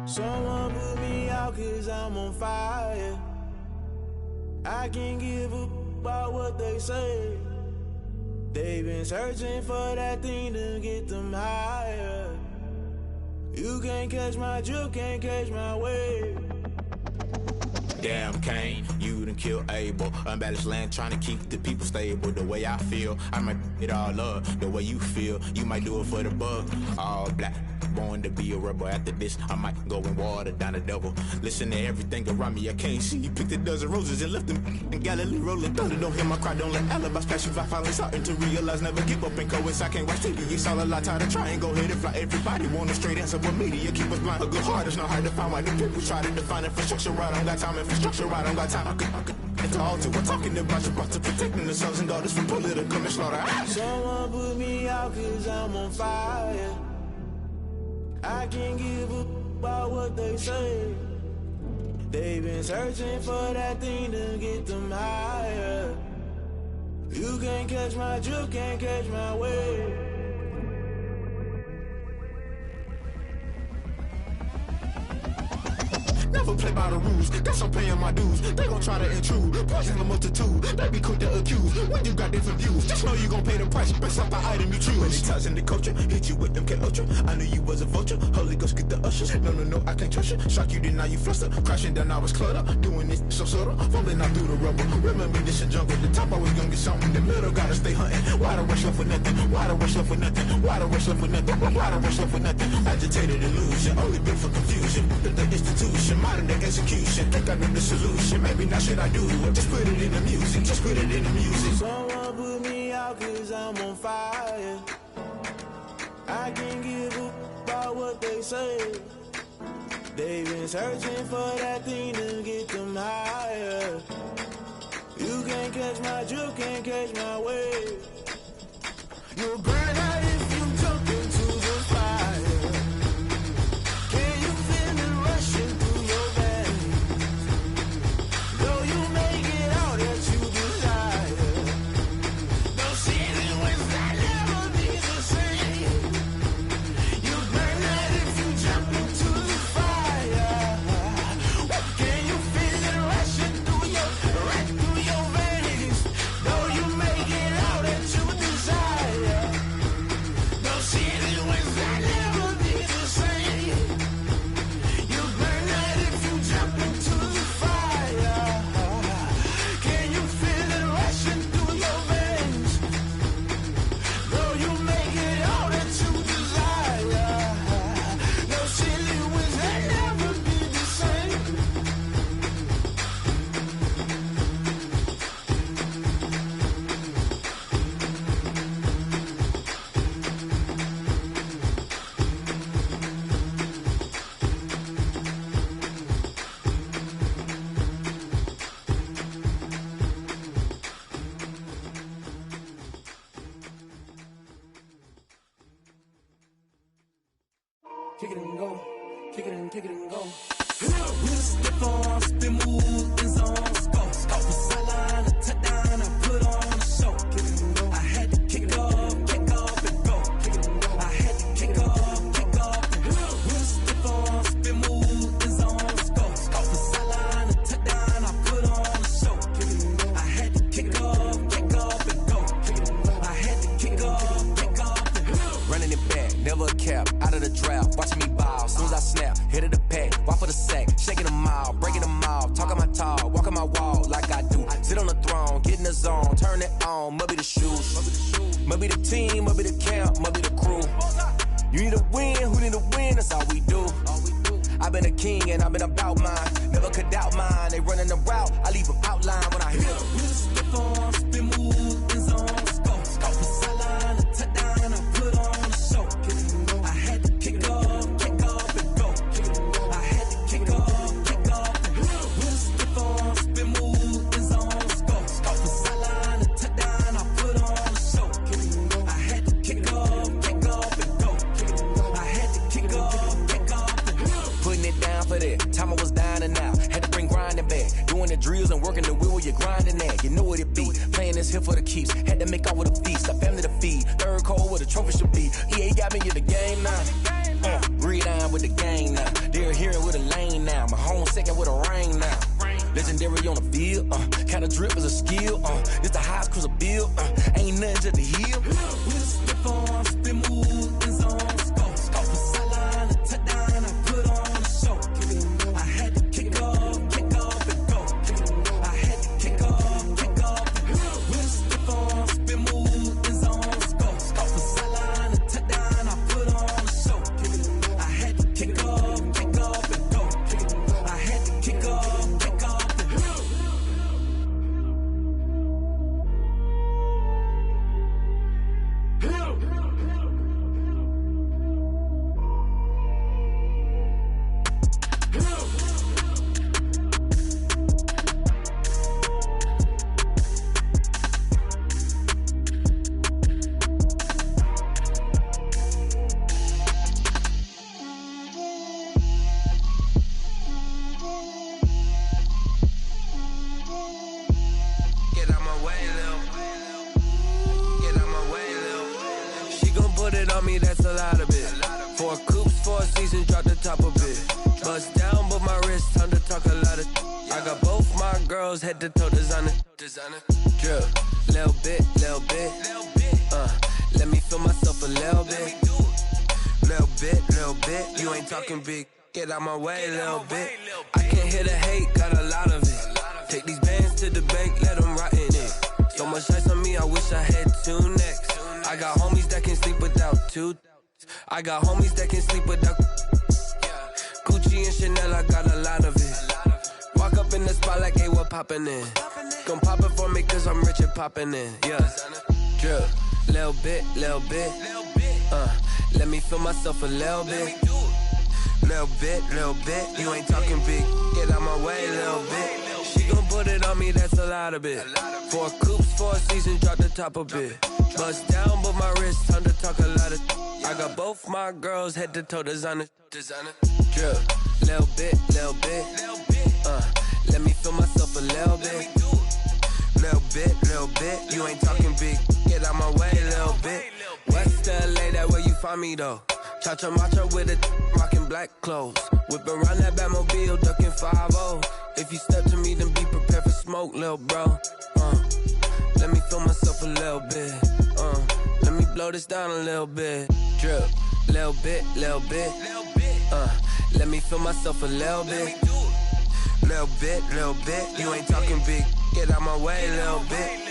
Someone put me out 'cause I'm on fire. I can't give a about what they say. They've been searching for that thing to get them higher. You can't catch my drift, can't catch my wave. Damn Kane, you done killed Abel. Unbalanced land trying to keep the people stable. The way I feel, I might it all up. The way you feel, you might do it for the bug. All black, born to be a rebel. After this, I might go and water down the devil. Listen to everything around me, I can't see. Picked a dozen roses and left them in Galilee rolling thunder. Don't hear my cry, don't let alibis pass you. I finally starting to realize, never give up and coincide. I can't watch TV, it's all a lot. Time to try and go ahead and fly. Everybody want a straight answer, but media keep us blind. A good heart is not hard to find. Why the people try to define infrastructure right? I don't got time. Infrastructure right, I don't got time. I could talk to. We're talking about you, about to protecting the sons and daughters from political and slaughter. Someone put me out 'cause I'm on fire. I can't give a about what they say. They've been searching for that thing to get them higher. You can't catch my drift, can't catch my wave. Never play by the rules. Guess I'm paying my dues. They gon' try to intrude. Poison the multitude. They be quick to accuse. When you got different views, just know you gon' pay the price based off the item you choose. When they touch in the culture, hit you with MK Ultra. I knew you was a vulture. Holy Ghost get the ushers. No, I can't trust you. Shock you, then now you fluster. Crashing down, I was cluttered. Doing this so subtle. Fumbling out through the rubble. Remember this a jungle. The top always gonna get something. The middle gotta stay hunting. Why the rush left for nothing? Why the rush left for nothing? Why the rush left for nothing? Why the rush left for nothing? Agitated illusion. Only built for confusion. The institution. Modern day execution. Think I know the solution. Maybe now should I do it? Just put it in the music. Just put it in the music. Someone put me out cause I'm on fire. I can't give up about what they say. They've been searching for that thing to get them higher. You can't catch my drift, can't catch my wave. You'll burn out if you jump into the fire. Can you feel it rushing through your veins? Though you make it out that you desire. Those seasons when I never be the same. You burn out if you jump into the fire. Can you feel it rushing through your veins? Though you make it out that you desire. Those seasons when I never be the same. You burn out if you jump into the fire. Can you feel it rushing through your veins? Though you make it all that you desire. Those silly winds that never be the same. Kick it and go. Kick it and go. We'll slip on, spin, move, in zone, scope. Scope the sideline, a touchdown, I put on a show. Kick it and go. I had to kick off and go. Kick it and go. I had to kick off and go. We'll slip on, spin, move, in zone, scope. Scope the sideline, a touchdown, I put on a show. Kick it and go. I had to kick off and go. Kick it and go. I had to kick off and go. Running it back, never a cap, out of the draft, watching me ball, soon as I snap, hit of the pack, walk for the sack, shaking them all, breaking them all, talking my talk, walking my wall like I do, sit on the throne, get in the zone, turn it on, must be the shoes, must be the team, must be the camp, must be the crew, you need a win, who need a win, that's all we do, I've been a king and I've been about mine, never could doubt mine, they running the route, I leave them outline when I hit them. We'll slip on, spin, move, in zone, scope, scope the sideline, a touchdown, I put on a show. Kick it and go. I had to kick off and go. Kick it and go. I had to kick off and go. We'll slip on, spin, move, in zone, scope, scope the sideline, a touchdown, I put on a show. Kick it and go. I had to kick off and go. Kick it and go. I had to kick off and go. Putting it down for that, time I was down and out, had to bring grinding back, doing the drills and working the wheel where you're grinding at, you know what it be, playing this here for the keeps, had to make out with a feast, a family to feed, third cold where the trophy should be, EA got me in the game now, breathe down with the game now, they're hearing with a lane now, my home second with a ring now, legendary on the field, kind of drip is a skill, it's the highest cruiser bill, ain't nothing just the heel. We'll slip on, spin, move, in zone, scope, scope the sideline, a touchdown, I put on a show. Kick it and go. I had to kick off and go. Kick it and go. I had to kick off and go. We'll slip on, spin, move, in zone, scope, scope the sideline, a touchdown, I put on a show. Kick it and go. I had to kick off and go. Kick it and go. I had to kick off and go. Get out my way, Lil. Get out my way, Lil. She gon' put it on me, that's a lot of it. 4 coops, 4 seasons, drop the top of it. Bust down, but my wrist wrist, time to talk a lot of. I got both my girls head to toe designer. Drip, little bit. Let me feel myself a little bit. Little bit. You ain't talking big. Get out my way, little bit. I can't hear the hate, got a lot of it. Take these bands to the bank, let them rot in it. So much ice on me, I wish I had two necks. I got homies that can sleep without two. I got homies that can sleep without. Gucci and Chanel, I got a lot of it. Walk up in the spot like, hey, what poppin' in? Gon' pop it for me, cause I'm rich and poppin' in. Yeah, drip, little bit. Let me feel myself a little bit. Little bit. You ain't talking big. Get out my way, little bit. She gon' put it on me, that's a lot of it. 4 coops, 4 seasons, drop the top a bit. Bust down, but my wrist, time to talk a lot of. I got both my girls head to toe designer. Drip, little bit. Let me feel myself a little bit. Little bit. You ain't talking big. Get out my way, little bit. West LA, that where you find me though. Cha-cha matcha with a rockin' black clothes. Whip around that Batmobile, ducking 5-0. If you step to me, then be prepared for smoke, lil' bro. Let me feel myself a little bit. Let me blow this down a little bit. Drip, little bit. Let me feel myself a little bit. Little bit. You ain't talking big. Get out my way, little bit.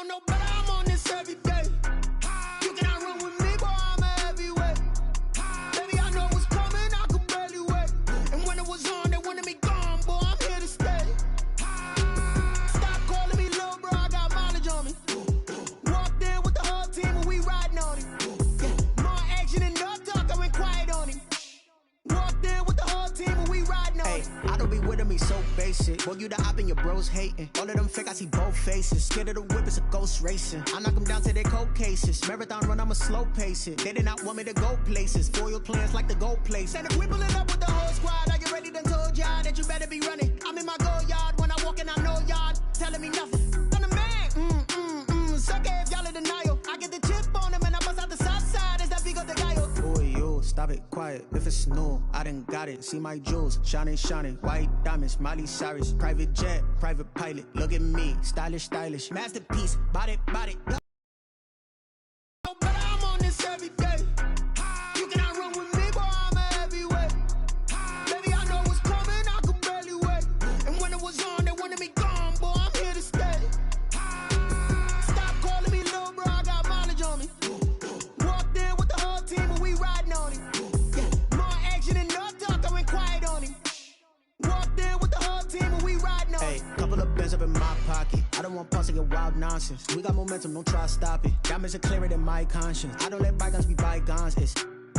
No, but I'm on this every day. You cannot run with me, boy, I'm a heavyweight. Baby, I know what's coming, I could barely wait. And when it was on, they wanted me gone, boy, I'm here to stay. Stop calling me little bro, I got mileage on me. Walked in with the whole team and we riding on him. More action and no talk, I went quiet on him. Walked in with the whole team and we riding on him. I don't be with me so basic. Boy, you the op and your bros hating. All of them fake, I see both faces. Scared of the whip, it's a ghost racing. I knock them down to their cold cases. Marathon run, I'ma slow pace it. They did not want me to go places. Foil plans like the gold place. And if we pulling up with the whole squad, I get ready done told y'all that you better be running. I'm in my go yard when I walk in, I know y'all telling me nothing. I'm the man, suck it if y'all in denial. I get the chip on them and I bust out the south side. Is that big of the guy? Boy, yo, stop it, quiet. If it's new, I done got it. See my jewels, shining. White diamonds, Miley Cyrus. Private jet, private pilot. Look at me, stylish. Masterpiece, body. No, but I'm on this every day. You cannot run with me, boy, I'm a heavyweight. Baby, I know what's coming, I could barely wait. And when it was on, they wanted me gone, boy, I'm here to stay. Stop calling me little bro, I got mileage on me. Walked in with the whole team and we riding on him. More action and no talk, I went quiet on him. Walked in with the whole team and we riding on him. Couple of bands up in my pocket. I don't want pulse to get wild nonsense. We got momentum, don't try to stop it. Diamonds are clearer than my conscience. I don't let bygones be bygones.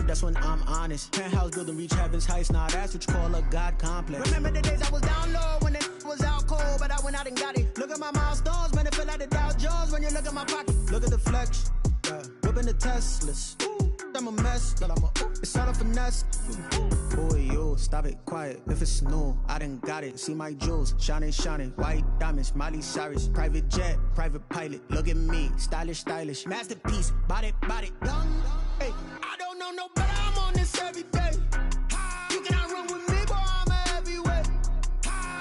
That's when I'm honest. Penthouse building, reach heaven's heights. Nah, that's what you call a God complex. Remember the days I was down low when it was out cold, but I went out and got it. Look at my milestones, man, it feel like the Dow Jones when you look at my pocket. Look at the flex, whipping the Teslas. I'm a mess, but it's all a finesse. Boy, yo, stop it, quiet. If it's new, I done got it. See my jewels, shining. White diamonds, Miley Cyrus. Private jet, private pilot. Look at me, stylish. Masterpiece, body. Hey, I don't know, but I'm on this every day. You cannot run with me, boy, I'm a heavyweight.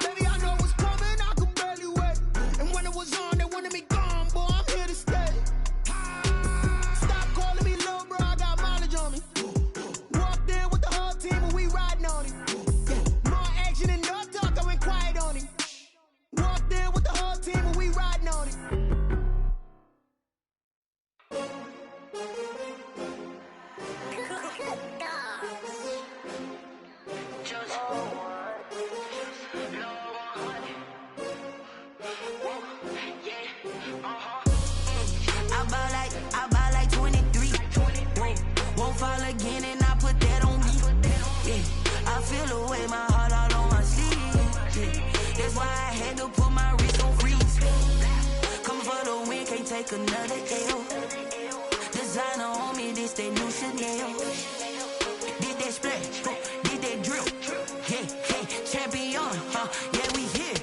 Baby, I know what's coming, I could barely wait. And when it was on, they wanted me gone, boy, I'm here to stay. Stop calling me little bro, I got mileage on me. Walked in with the whole team and we riding on him. More action and no talk, I went quiet on him. Walked in with the whole team and we riding on him. I buy like 23. Won't fall again and I put that on me. Yeah, I feel away my heart out on my sleeve. Yeah, that's why I had to put my wrist on freeze. Come for the win, can't take another L. The Designer on me, this that new Chanel. Did that splash, did that drill. Yeah, champion, yeah, we here.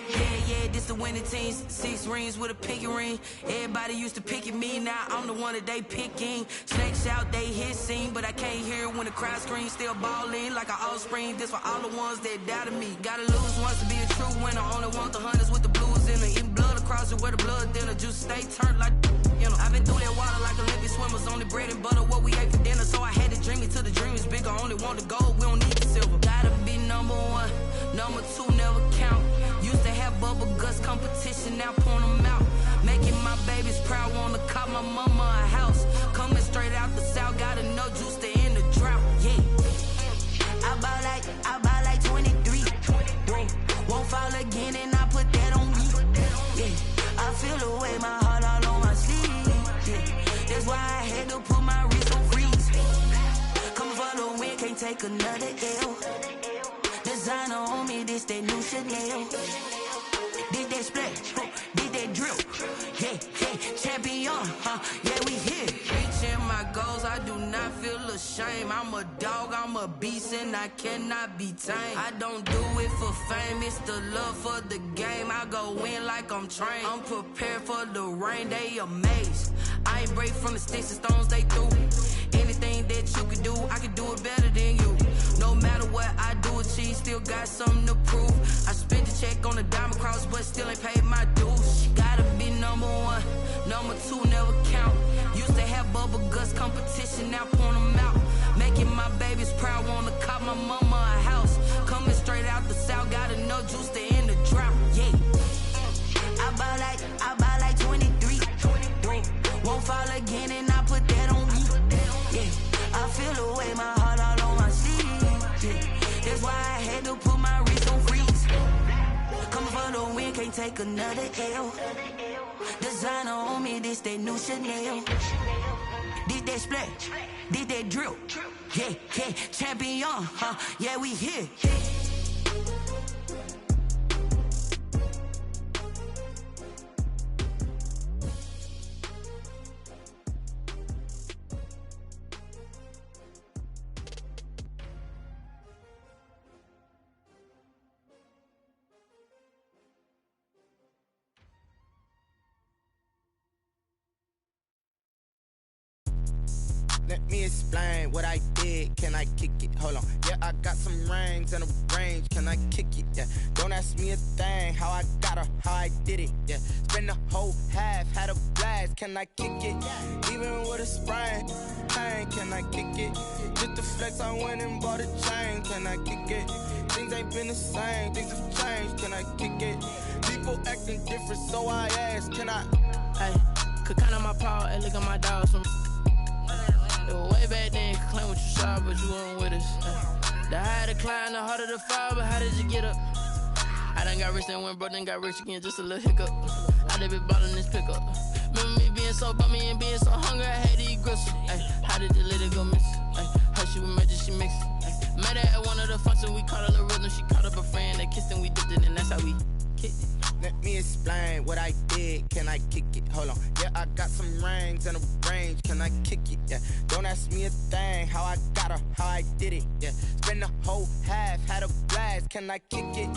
Yeah, this the winning teams. 6 rings with a pinky ring. Everybody used to pick at me, now I'm the one that they picking. Snakes out, they hissing, but I can't hear when the crowd screams. Still balling like an offspring. This for all the ones that doubted me. Gotta lose once to be a true winner. Only want the hunters with the blues in it. Eating blood across it where the blood dinner. Juice stay turned like, you know. I've been through that water like Olympic swimmers. Only bread and butter, what we ate for dinner. So I had to dream it till the dream is bigger. Only want the gold, we don't need the silver. Gotta be number 1, number 2 never count. Used to have bubble guts competition, now point them out. Making my babies proud, wanna cop my mama a house. Coming straight out the south, gotta know juice to end the drought. Yeah, I buy like 23. Whoa, won't fall again, and I put that on me. Yeah, I feel the way, my heart all on my sleeve. Yeah, that's why I had to put my wrist on freeze. Coming for the win, can't take another L. Designer on me, this that new Chanel. Did that splash, did that drill. Yeah, champion, yeah, we here. Reaching my goals, I do not feel ashamed. I'm a dog, I'm a beast, and I cannot be tamed. I don't do it for fame, it's the love for the game. I go in like I'm trained. I'm prepared for the rain, they amazed. I ain't break from the sticks and stones they threw. Anything that you can do, I can do it better than you. No matter what I do, achieve, still got something to prove. I spent the check on the diamond cross, but still ain't paid my dues. Gotta be number 1, number 2 never count. Used to have bubble guts competition, now point them out. Making my babies proud, wanna cop my mama a house. Coming straight out the south, gotta know juice to end the drought. Yeah, I buy like 23. Won't fall again, and I put that on me. Yeah, I feel the way, my heart all on my sleeve. Yeah, that's why I had to put my wrist on freeze. Coming for the win, can't take another L. Designer on me, this that new Chanel. Did that splash, did that drill. Yeah, champion, yeah, we here. Let me explain what I did. Can I kick it? Hold on. Yeah, I got some rings and a range. Can I kick it? Yeah. Don't ask me a thing. How I got her, how I did it. Yeah. Spend the whole half, had a blast. Can I kick it? Even with a sprain, pain. Can I kick it? Just to flex, I went and bought a chain. Can I kick it? Things ain't been the same. Things have changed. Can I kick it? People acting different, so I ask. Can I? Hey, could count on my power and look at my dogs from. Way back then, you could claim what you saw, but you weren't with us. The higher the climb, the harder the fall, but how did you get up? I done got rich and went broke, then got rich again, just a little hiccup. I done been ballin' this pickup. Remember me being so bummy and being so hungry, I had to eat gristle. Ay, how did the lady go miss? Her she was magic, she mixed. Met her at one of the functions, we caught a little rhythm. She caught up a friend, they kissed and we dipped it, and that's how we kicked it. Let me explain what I did. Can I kick it? Hold on. Yeah, I got some rings and a range. Can I kick it? Yeah. Don't ask me a thing. How I got her, how I did it. Yeah. Spend the whole half, had a blast. Can I kick it?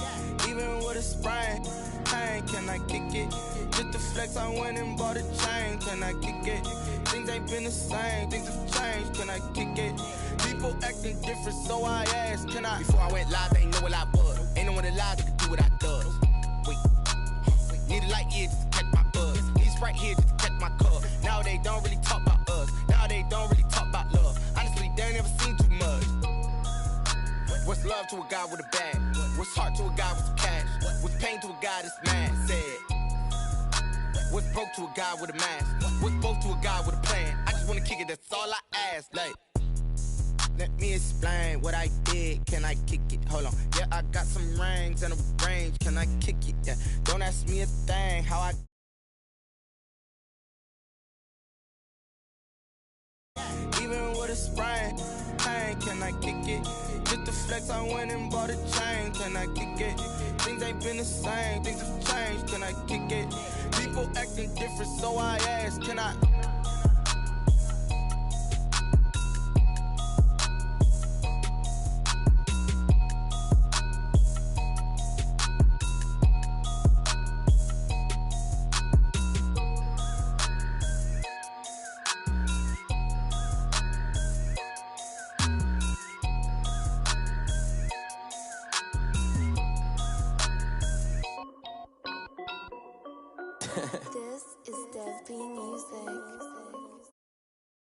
Even with a sprain, pain. Can I kick it? Just to flex, I went and bought a chain. Can I kick it? Things ain't been the same. Things have changed. Can I kick it? People acting different, so I asked. Can I? Before I went live, they ain't know what I was. Ain't no one alive that could do what I does. Need a light here just to catch my buzz. Need Sprite here just to catch my cup. Now they don't really talk about us. Now they don't really talk about love. Honestly, they ain't never seen too much. What's love to a guy with a bag? What's heart to a guy with some cash? What's pain to a guy that's mad? Said. What's broke to a guy with a mask? What's both to a guy with a plan? I just wanna kick it, that's all I ask. Like, let me explain what I did. Can I kick it? Hold on. Yeah, I got some rings and a range. Can I kick it? Yeah. Don't ask me a thing. How I. Even with a sprain, pain. Can I kick it? Just to flex, I went and bought a chain. Can I kick it? Things ain't been the same. Things have changed. Can I kick it? People acting different, so I ask. Can I? This is Dev B Music.